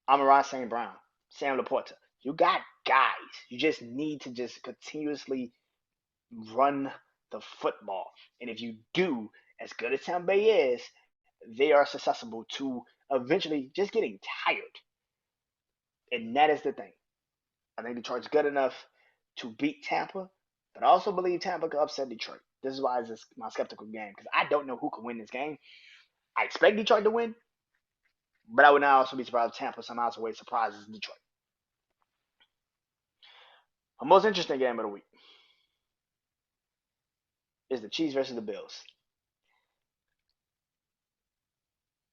Amon-Ra St. Brown, Sam Laporta, you got guys. You just need to just continuously run the football. And if you do, as good as Tampa Bay is, they are susceptible to eventually just getting tired. And that is the thing. I think Detroit's good enough to beat Tampa, but I also believe Tampa could upset Detroit. This is why it's my skeptical game, because I don't know who can win this game. I expect Detroit to win, but I would not also be surprised if Tampa somehow way surprises Detroit. The most interesting game of the week is the Chiefs versus the Bills.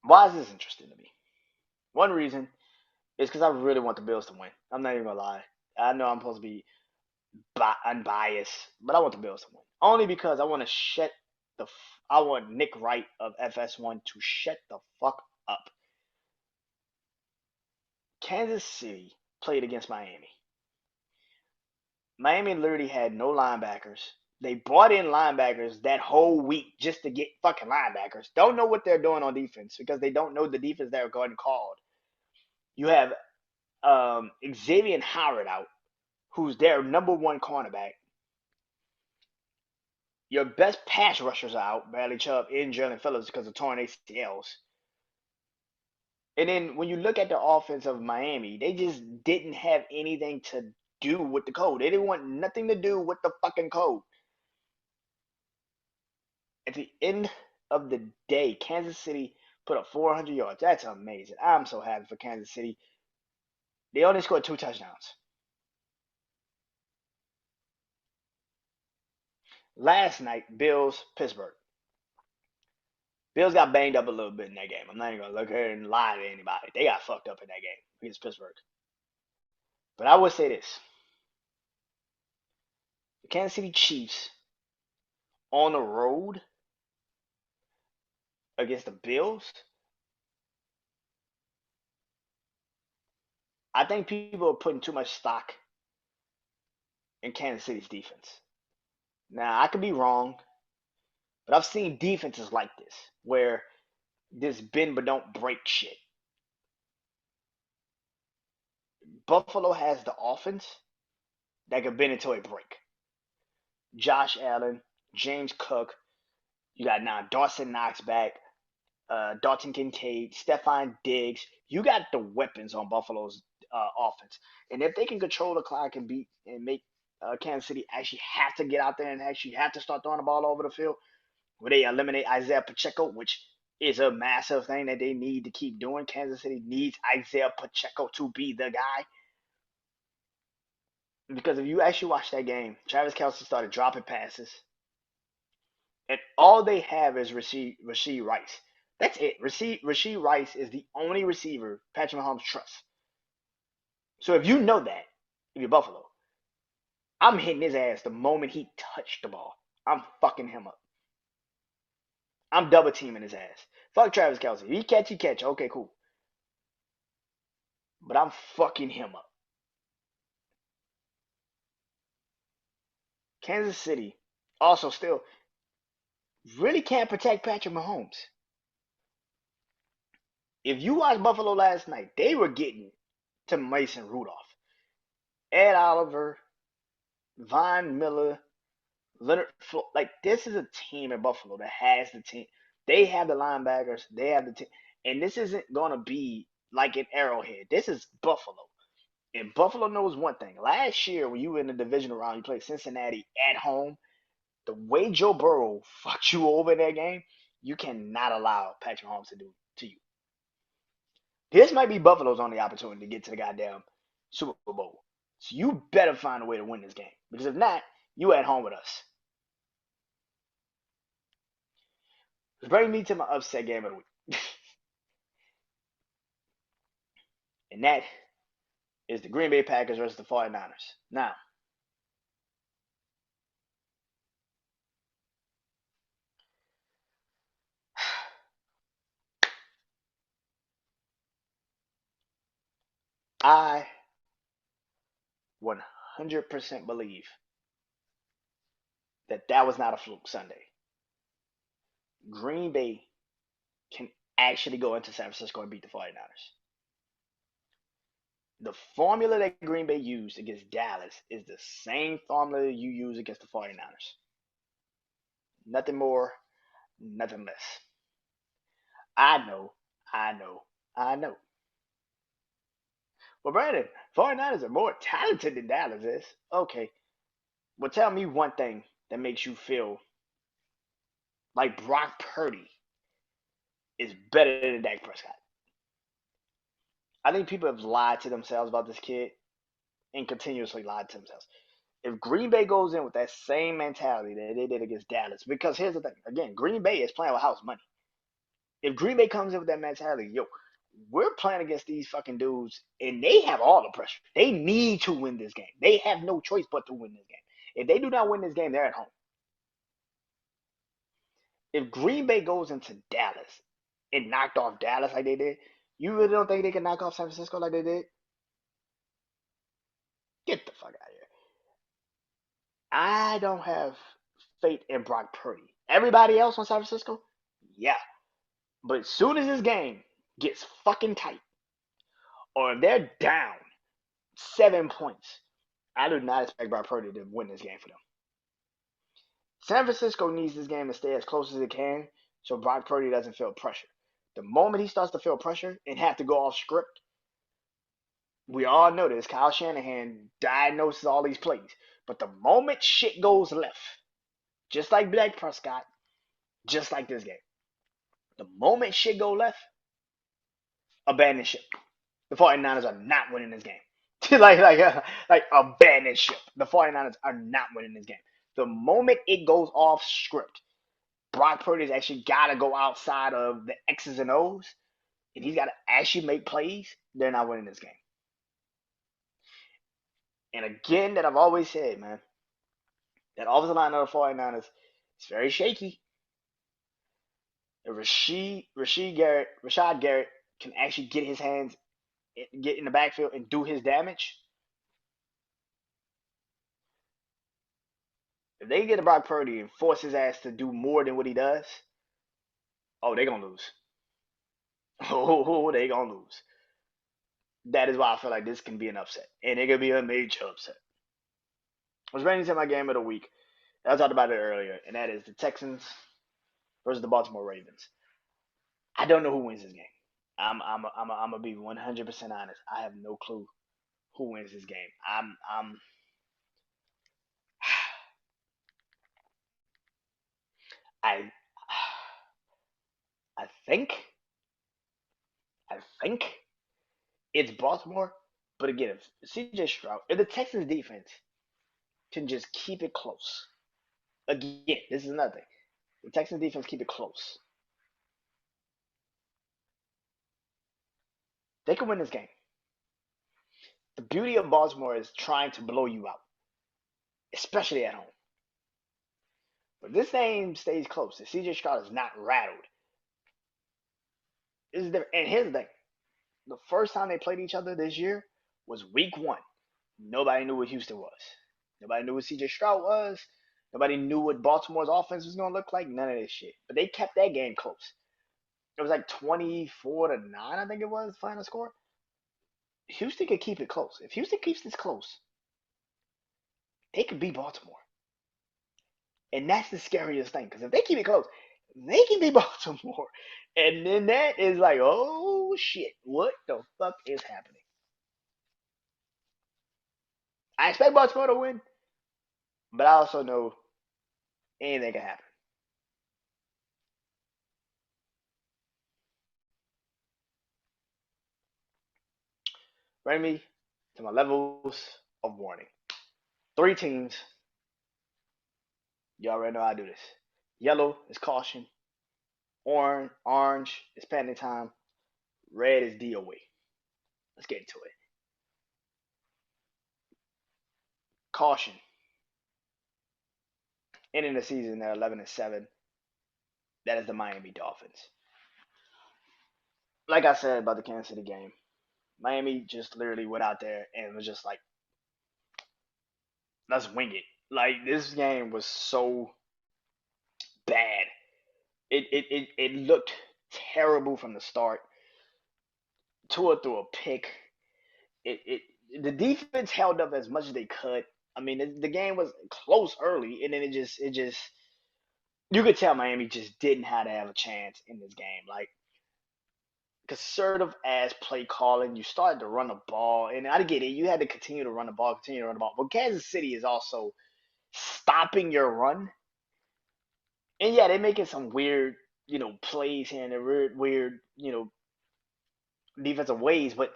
Why is this interesting to me? One reason is because I really want the Bills to win. I'm not even gonna lie. I know I'm supposed to be unbiased, but I want the Bills to win. Only because I want Nick Wright of FS1 to shut the fuck up. Kansas City played against Miami. Miami literally had no linebackers. They brought in linebackers that whole week just to get fucking linebackers. Don't know what they're doing on defense because they don't know the defense they're going called. You have Xavier Howard out, who's their number one cornerback. Your best pass rushers are out, Bradley Chubb and Jalen Phillips because of torn ACLs. And then when you look at the offense of Miami, they just didn't have anything to do with the code. They didn't want nothing to do with the fucking code. At the end of the day, Kansas City put up 400 yards. That's amazing. I'm so happy for Kansas City. They only scored 2 touchdowns. Last night, Bills, Pittsburgh. Bills got banged up a little bit in that game. I'm not even going to look here and lie to anybody. They got fucked up in that game against Pittsburgh. But I would say this. The Kansas City Chiefs on the road against the Bills, I think people are putting too much stock in Kansas City's defense. Now, I could be wrong, but I've seen defenses like this where this bend but don't break shit. Buffalo has the offense that could bend until a break. Josh Allen, James Cook, you got now Dawson Knox back, Dalton Kincaid, Stephon Diggs. You got the weapons on Buffalo's offense, and if they can control the clock and beat and make Kansas City actually have to get out there and actually have to start throwing the ball over the field, where they eliminate Isaiah Pacheco, which is a massive thing that they need to keep doing. Kansas City needs Isaiah Pacheco to be the guy. Because if you actually watch that game, Travis Kelce started dropping passes, and all they have is Rashee Rice. That's it. Rashee Rice is the only receiver Patrick Mahomes trusts. So if you know that, if you're Buffalo, I'm hitting his ass the moment he touched the ball. I'm fucking him up. I'm double teaming his ass. Fuck Travis Kelce. If he catch. Okay, cool. But I'm fucking him up. Kansas City also still really can't protect Patrick Mahomes. If you watched Buffalo last night, they were getting to Mason Rudolph, Ed Oliver, Von Miller, Leonard Floyd. Like, this is a team in Buffalo that has the team. They have the linebackers. They have the team. And this isn't going to be like an Arrowhead. This is Buffalo. And Buffalo knows one thing. Last year, when you were in the divisional round, you played Cincinnati at home. The way Joe Burrow fucked you over in that game, you cannot allow Patrick Mahomes to do to you. This might be Buffalo's only opportunity to get to the goddamn Super Bowl. So you better find a way to win this game. Because if not, you at home with us. Which brings me to my upset game of the week. And that is the Green Bay Packers versus the 49ers. Now, I 100% believe that was not a fluke Sunday. Green Bay can actually go into San Francisco and beat the 49ers. The formula that Green Bay used against Dallas is the same formula you use against the 49ers. Nothing more, nothing less. I know, I know, I know. Well, Brandon, 49ers are more talented than Dallas is. Okay. Well, tell me one thing that makes you feel like Brock Purdy is better than Dak Prescott. I think people have lied to themselves about this kid and continuously lied to themselves. If Green Bay goes in with that same mentality that they did against Dallas, because here's the thing, again, Green Bay is playing with house money. If Green Bay comes in with that mentality, yo, we're playing against these fucking dudes, and they have all the pressure. They need to win this game. They have no choice but to win this game. If they do not win this game, they're at home. If Green Bay goes into Dallas and knocked off Dallas like they did, you really don't think they can knock off San Francisco like they did? Get the fuck out of here. I don't have faith in Brock Purdy. Everybody else on San Francisco, yeah. But as soon as this game gets fucking tight, or if they're down 7 points, I do not expect Brock Purdy to win this game for them. San Francisco needs this game to stay as close as it can so Brock Purdy doesn't feel pressure. The moment he starts to feel pressure and have to go off script, We all know this. Kyle Shanahan diagnoses all these plays. But the moment shit goes left, just like Dak Prescott, just like this game, the moment shit go left, abandon ship. The 49ers are not winning this game. like abandon ship. The 49ers are not winning this game. The moment it goes off script, Brock Purdy's actually got to go outside of the X's and O's, and he's got to actually make plays. They're not winning this game. And again, that I've always said, man, that offensive line of the 49ers is very shaky. If Rashad Garrett can actually get his hands, get in the backfield and do his damage, if they get to Brock Purdy and force his ass to do more than what he does, oh, they're gonna lose. Oh, they gonna lose. That is why I feel like this can be an upset, and it could be a major upset. I was ready to my game of the week. I talked about it earlier, and that is the Texans versus the Baltimore Ravens. I don't know who wins this game. I'm gonna be 100% honest. I have no clue who wins this game. I I think I think it's Baltimore, but again, if CJ Stroud, if the Texans defense can just keep it close, again, this is nothing. The Texans defense keep it close. They can win this game. The beauty of Baltimore is trying to blow you out, especially at home. But this game stays close. If CJ Stroud is not rattled, this is different. And here's the thing: the first time they played each other this year was Week 1. Nobody knew what Houston was. Nobody knew what CJ Stroud was. Nobody knew what Baltimore's offense was going to look like. None of this shit. But they kept that game close. It was like 24-9, I think it was, final score. Houston could keep it close. If Houston keeps this close, they could beat Baltimore. And that's the scariest thing. Because if they keep it close, they can beat Baltimore. And then that is like, oh shit, what the fuck is happening? I expect Baltimore to win, but I also know anything can happen. Bring me to my levels of warning. Three teams. You already know how I do this. Yellow is caution. Orange is panic time. Red is DOA. Let's get into it. Caution. Ending the season at 11-7. That is the Miami Dolphins. Like I said about the Kansas City game, Miami just literally went out there and was just like, let's wing it. Like this game was so bad. It looked terrible from the start. Tua threw a pick. It the defense held up as much as they could. I mean, the game was close early, and then it just you could tell Miami just didn't have a chance in this game. Like conservative ass play calling, you started to run the ball, and I get it. You had to continue to run the ball. But Kansas City is also stopping your run, and yeah, they're making some weird, plays here and there, weird, defensive ways. But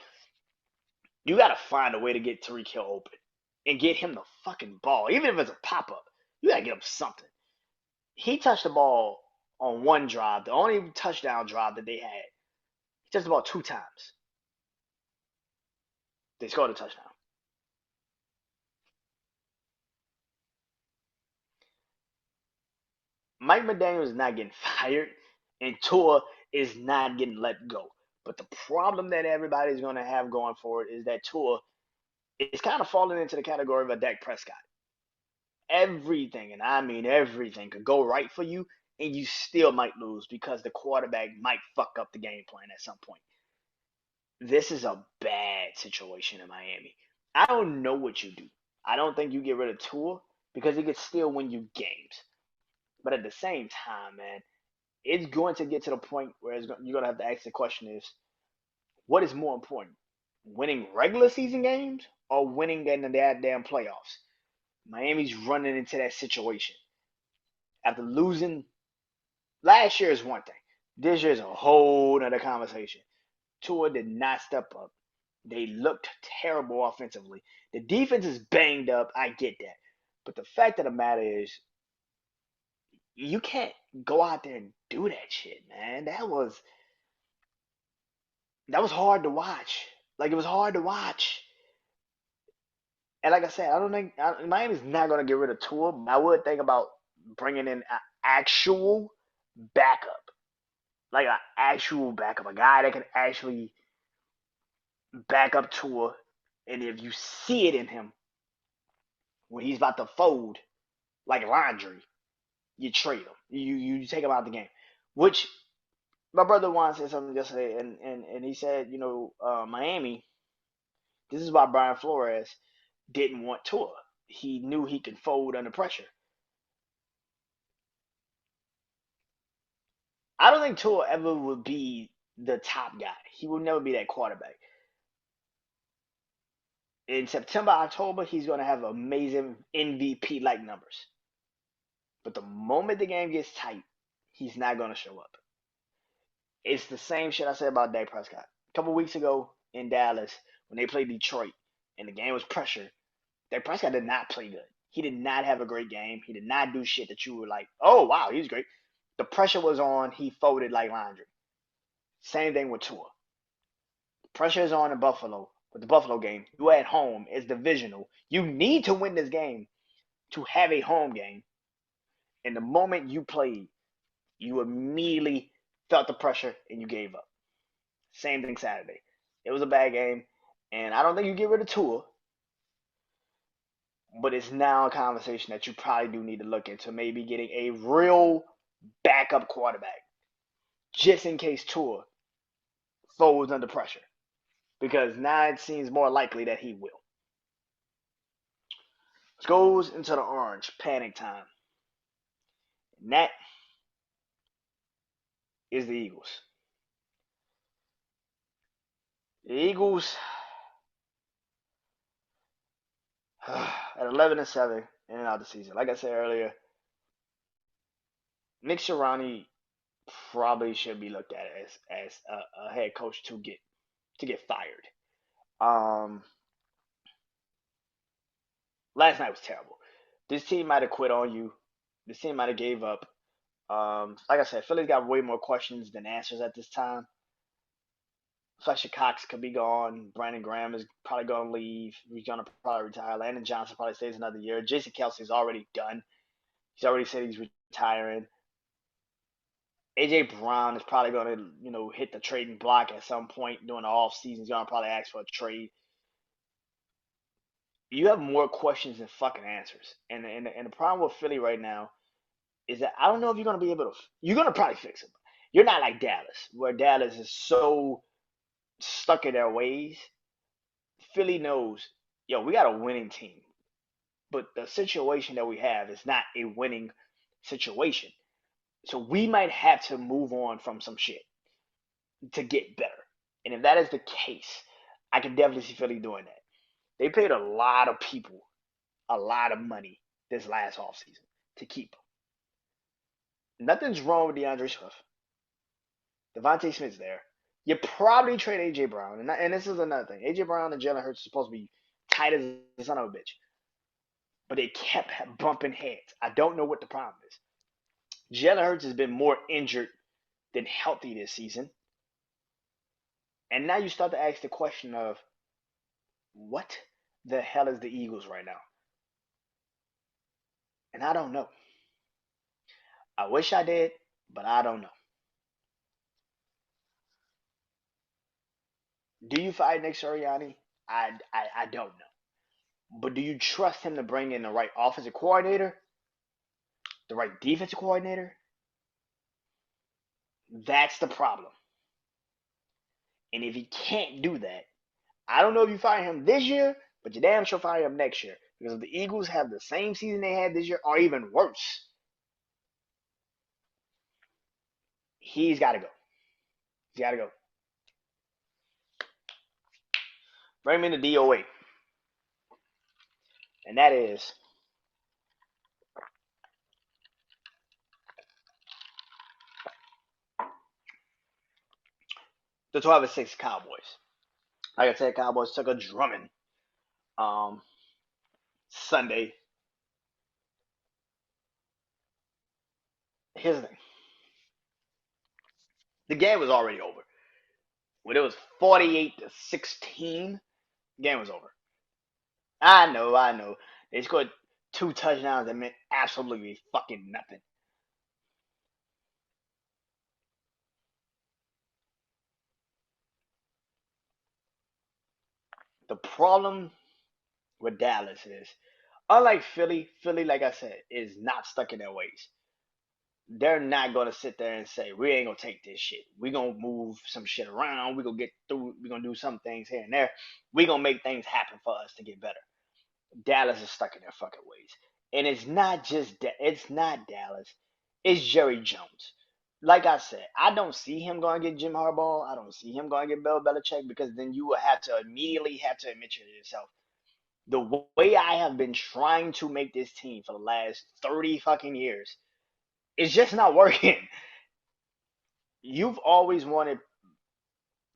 you got to find a way to get Tariq Hill open and get him the fucking ball, even if it's a pop up. You got to get him something. He touched the ball on one drive, the only touchdown drive that they had. He touched the ball 2 times. They scored a touchdown. Mike McDaniel is not getting fired, and Tua is not getting let go. But the problem that everybody's going to have going forward is that Tua is kind of falling into the category of a Dak Prescott. Everything, and I mean everything, could go right for you, and you still might lose because the quarterback might fuck up the game plan at some point. This is a bad situation in Miami. I don't know what you do. I don't think you get rid of Tua because he could still win you games. But at the same time, man, it's going to get to the point where you're going to have to ask the question is, what is more important? winning regular season games or winning in the damn playoffs. Miami's running into that situation. After losing last year is one thing. This year is a whole other conversation. Tua did not step up. They looked terrible offensively. The defense is banged up. I get that. But the fact of the matter is, you can't go out there and do that shit, man. That was hard to watch. Like, it was hard to watch. And like I said, I don't think Miami's not going to get rid of Tua. But I would think about bringing in an actual backup, like an actual backup, a guy that can actually back up Tua. And if you see it in him when he's about to fold like laundry, you trade him. You take him out of the game. Which my brother Juan said something yesterday, and he said, Miami. This is why Brian Flores didn't want Tua. He knew he could fold under pressure. I don't think Tua ever would be the top guy. He will never be that quarterback. In September, October, he's going to have amazing MVP like numbers. But the moment the game gets tight, he's not going to show up. It's the same shit I said about Dak Prescott. A couple weeks ago in Dallas, when they played Detroit and the game was pressure, Dak Prescott did not play good. He did not have a great game. He did not do shit that you were like, oh, wow, he's great. The pressure was on. He folded like laundry. Same thing with Tua. Pressure is on in Buffalo. With the Buffalo game, you at home. It's divisional. You need to win this game to have a home game. And the moment you played, you immediately felt the pressure and you gave up. Same thing Saturday. It was a bad game, and I don't think you get rid of Tua, but it's now a conversation that you probably do need to look into maybe getting a real backup quarterback just in case Tua folds under pressure, because now it seems more likely that he will. Goes into the orange, panic time. And that is the Eagles. The Eagles at 11-7 in and out the season. Like I said earlier, Nick Sirianni probably should be looked at as a head coach to get fired. Um, Last night was terrible. This team might have quit on you. This team might have gave up. Like I said, Philly's got way more questions than answers at this time. Fletcher Cox could be gone. Brandon Graham is probably going to leave. He's going to probably retire. Landon Johnson probably stays another year. Jason Kelsey's already done. He's already said he's retiring. AJ Brown is probably going to, hit the trading block at some point during the off season. He's going to probably ask for a trade. You have more questions than fucking answers. And the problem with Philly right now is that I don't know if you're going to be able to. You're going to probably fix it. You're not like Dallas, where Dallas is so stuck in their ways. Philly knows, yo, we got a winning team, but the situation that we have is not a winning situation. So we might have to move on from some shit to get better. And if that is the case, I can definitely see Philly doing that. They paid a lot of people a lot of money this last offseason to keep him. Nothing's wrong with DeAndre Swift. Devontae Smith's there. You probably trade A.J. Brown. And this is another thing. A.J. Brown and Jalen Hurts are supposed to be tight as the son of a bitch. But they kept bumping heads. I don't know what the problem is. Jalen Hurts has been more injured than healthy this season. And now you start to ask the question of, what the hell is the Eagles right now? And I don't know. I wish I did, but I don't know. Do you fire Nick Sirianni? I don't know. But do you trust him to bring in the right offensive coordinator, the right defensive coordinator? That's the problem. And if he can't do that, I don't know if you fire him this year, but you damn sure fire him next year. Because if the Eagles have the same season they had this year, or even worse, he's got to go. He's got to go. Bring me the DOA, and that is the 12-6 Cowboys. Like I said, Cowboys took a drumming um, Sunday. Here's the thing: the game was already over. When it was 48-16, the game was over. I know. They scored two touchdowns that meant absolutely fucking nothing. The problem with Dallas is, unlike Philly, like I said, is not stuck in their ways. They're not gonna sit there and say, we ain't gonna take this shit. We gonna move some shit around. We gonna get through. We gonna do some things here and there. We gonna make things happen for us to get better. Dallas is stuck in their fucking ways, and it's not just it's not Dallas. It's Jerry Jones. Like I said, I don't see him going to get Jim Harbaugh. I don't see him going to get Bill Belichick because then you will have to immediately have to admit to yourself the way I have been trying to make this team for the last 30 fucking years, it's just not working. You've always wanted,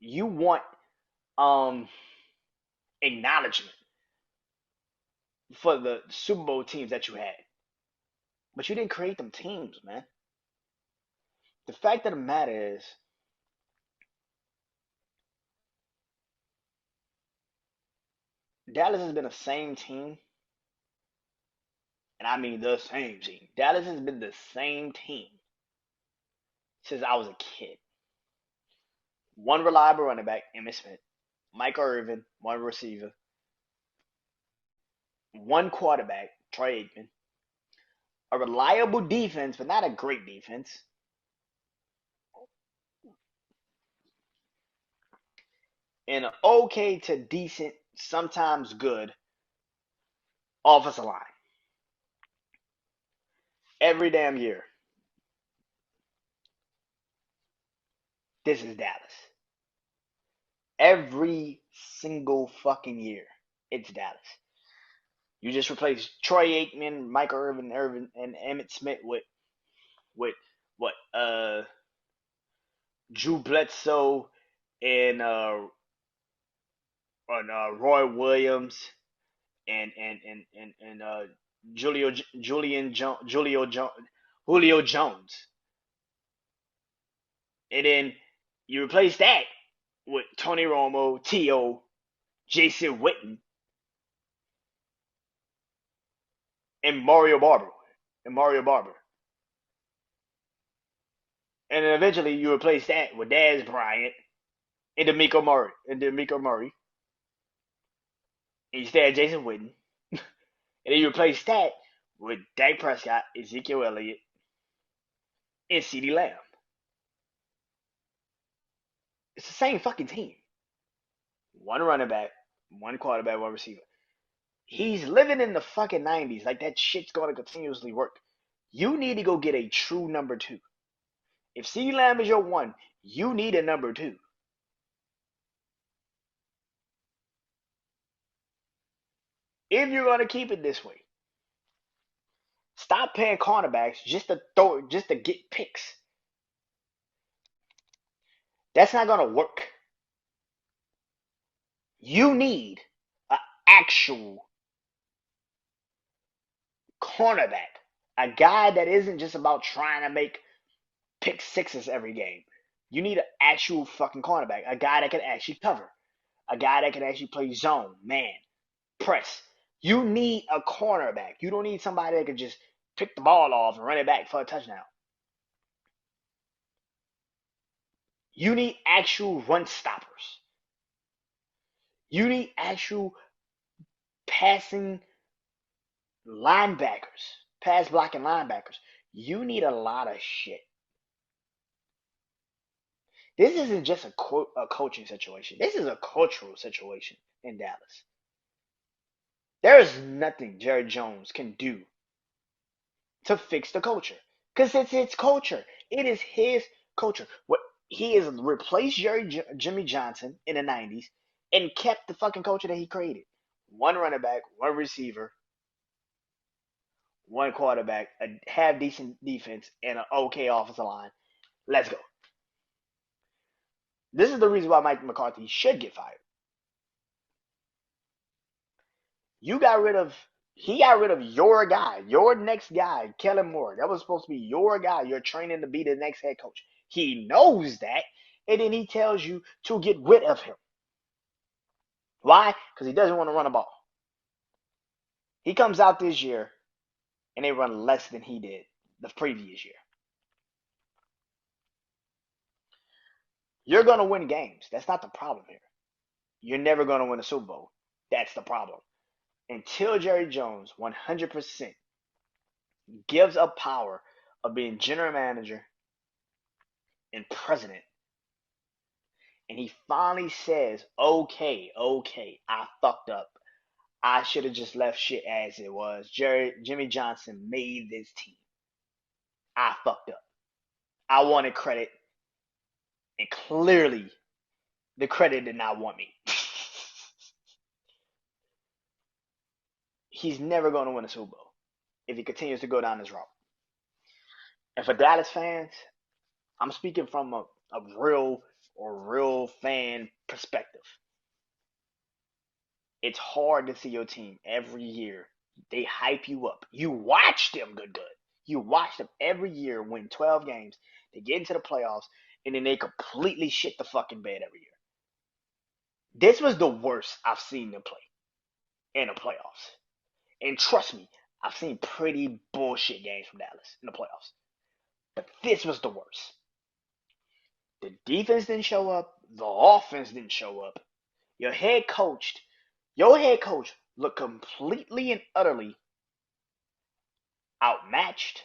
you want um acknowledgement for the Super Bowl teams that you had, but you didn't create them teams, man. The fact of the matter is, Dallas has been the same team, and I mean the same team. Dallas has been the same team since I was a kid. One reliable running back, Emmitt Smith, Michael Irvin, one receiver, one quarterback, Troy Aikman, a reliable defense, but not a great defense, and an okay to decent, sometimes good offensive line. Every damn year, this is Dallas. Every single fucking year, it's Dallas. You just replace Troy Aikman, Michael Irvin, and Emmitt Smith with what Drew Bledsoe and Roy Williams and Julio Julian jo- Julio jo- Julio Jones, and then you replace that with Tony Romo, T.O., Jason Witten, and Mario Barber, and then eventually you replace that with Dez Bryant and D'Amico Murray, and you stay at Jason Witten, and then you replace that with Dak Prescott, Ezekiel Elliott, and CeeDee Lamb. It's the same fucking team. One running back, one quarterback, one receiver. He's living in the fucking 90s. Like that shit's going to continuously work. You need to go get a true number two. If CeeDee Lamb is your one, you need a number two. If you're going to keep it this way, stop paying cornerbacks just to get picks. That's not going to work. You need an actual cornerback, a guy that isn't just about trying to make pick sixes every game. You need an actual fucking cornerback, a guy that can actually cover, a guy that can actually play zone, man, press. You need a cornerback. You don't need somebody that can just pick the ball off and run it back for a touchdown. You need actual run stoppers. You need actual passing linebackers, pass blocking linebackers. You need a lot of shit. This isn't just a coaching situation. This is a cultural situation in Dallas. There is nothing Jerry Jones can do to fix the culture because it's his culture. It is his culture. What he has replaced Jimmy Johnson in the '90s, and kept the fucking culture that he created. One running back, one receiver, one quarterback, a half decent defense, and an okay offensive line. Let's go. This is the reason why Mike McCarthy should get fired. You got rid of he got rid of your guy, your next guy, Kellen Moore. That was supposed to be your guy. You're training to be the next head coach. He knows that, and then he tells you to get rid of him. Why? Because he doesn't want to run a ball. He comes out this year, and they run less than he did the previous year. You're going to win games. That's not the problem here. You're never going to win a Super Bowl. That's the problem. Until Jerry Jones 100% gives up power of being general manager and president, and he finally says, okay, I fucked up. I should have just left shit as it was. Jimmy Johnson made this team. I fucked up. I wanted credit, and clearly the credit did not want me. He's never going to win a Super Bowl if he continues to go down this route. And for Dallas fans, I'm speaking from a real fan perspective. It's hard to see your team every year. They hype you up. You watch them good. You watch them every year win 12 games. They get into the playoffs, and then they completely shit the fucking bed every year. This was the worst I've seen them play in the playoffs. And trust me, I've seen pretty bullshit games from Dallas in the playoffs. But this was the worst. The defense didn't show up. The offense didn't show up. Your head coach looked completely and utterly outmatched,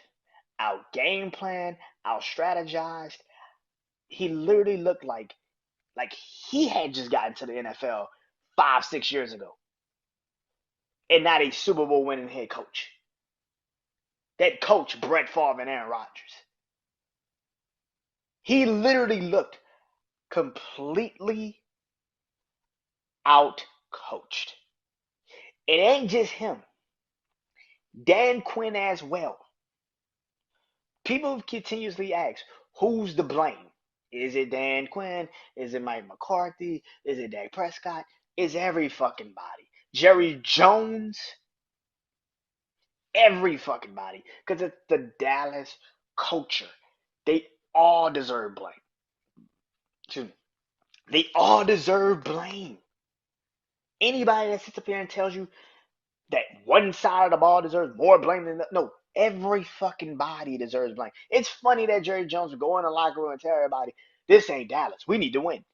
out game plan, out strategized. He literally looked like he had just gotten to the NFL 5-6 years ago. And not a Super Bowl winning head coach. That coach, Brett Favre and Aaron Rodgers. He literally looked completely out-coached. It ain't just him. Dan Quinn as well. People continuously ask, who's to blame? Is it Dan Quinn? Is it Mike McCarthy? Is it Dak Prescott? It's every fucking body. Jerry Jones? Every fucking body. Because it's the Dallas culture. They all deserve blame. Excuse me. They all deserve blame. Anybody that sits up here and tells you that one side of the ball deserves more blame than the no, every fucking body deserves blame. It's funny that Jerry Jones would go in the locker room and tell everybody, this ain't Dallas. We need to win.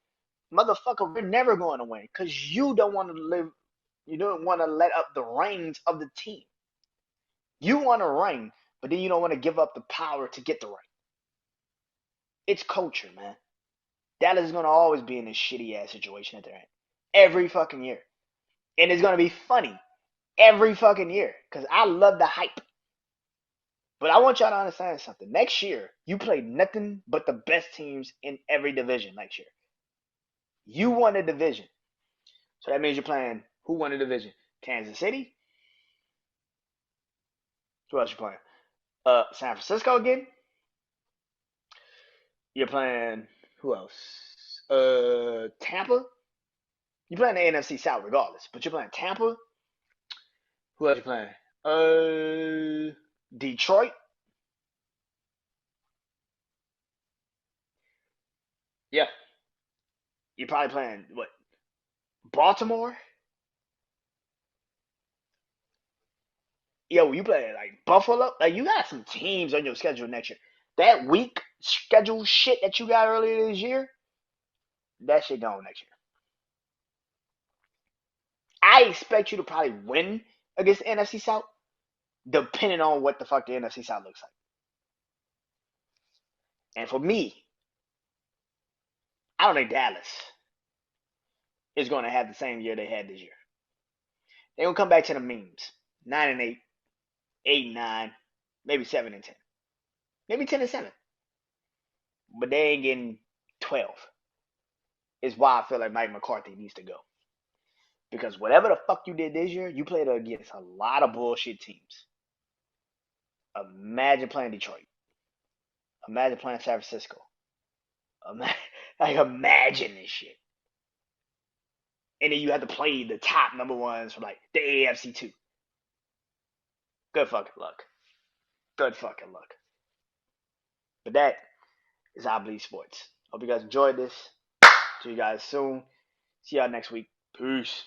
Motherfucker, we're never going to win because you don't want to let up the reins of the team. You want to reign, but then you don't want to give up the power to get the reign. It's culture, man. Dallas is going to always be in this shitty ass situation that they're in. Every fucking year. And it's going to be funny every fucking year because I love the hype. But I want y'all to understand something. Next year, you play nothing but the best teams in every division next year. You won a division. So that means you're playing who won the division? Kansas City? Who else you playing? San Francisco again? You're playing who else? Tampa? You're playing the NFC South regardless, but you're playing Tampa. Who else you playing? Detroit. Yeah. You're probably playing what? Baltimore. Yo, you playing like Buffalo? Like you got some teams on your schedule next year. That weak schedule shit that you got earlier this year, that shit gone next year. I expect you to probably win against the NFC South, depending on what the fuck the NFC South looks like. And for me, I don't think Dallas is going to have the same year they had this year. They're gonna come back to the memes. 9-8, 8-9, maybe 7-10, maybe 10-7. But they ain't getting 12. Is why I feel like Mike McCarthy needs to go. Because whatever the fuck you did this year, you played against a lot of bullshit teams. Imagine playing Detroit. Imagine playing San Francisco. Imagine this shit. And then you have to play the top number ones from like the AFC too. Good fucking luck. Good fucking luck. But that is I Bleed Sports. Hope you guys enjoyed this. See you guys soon. See y'all next week. Peace.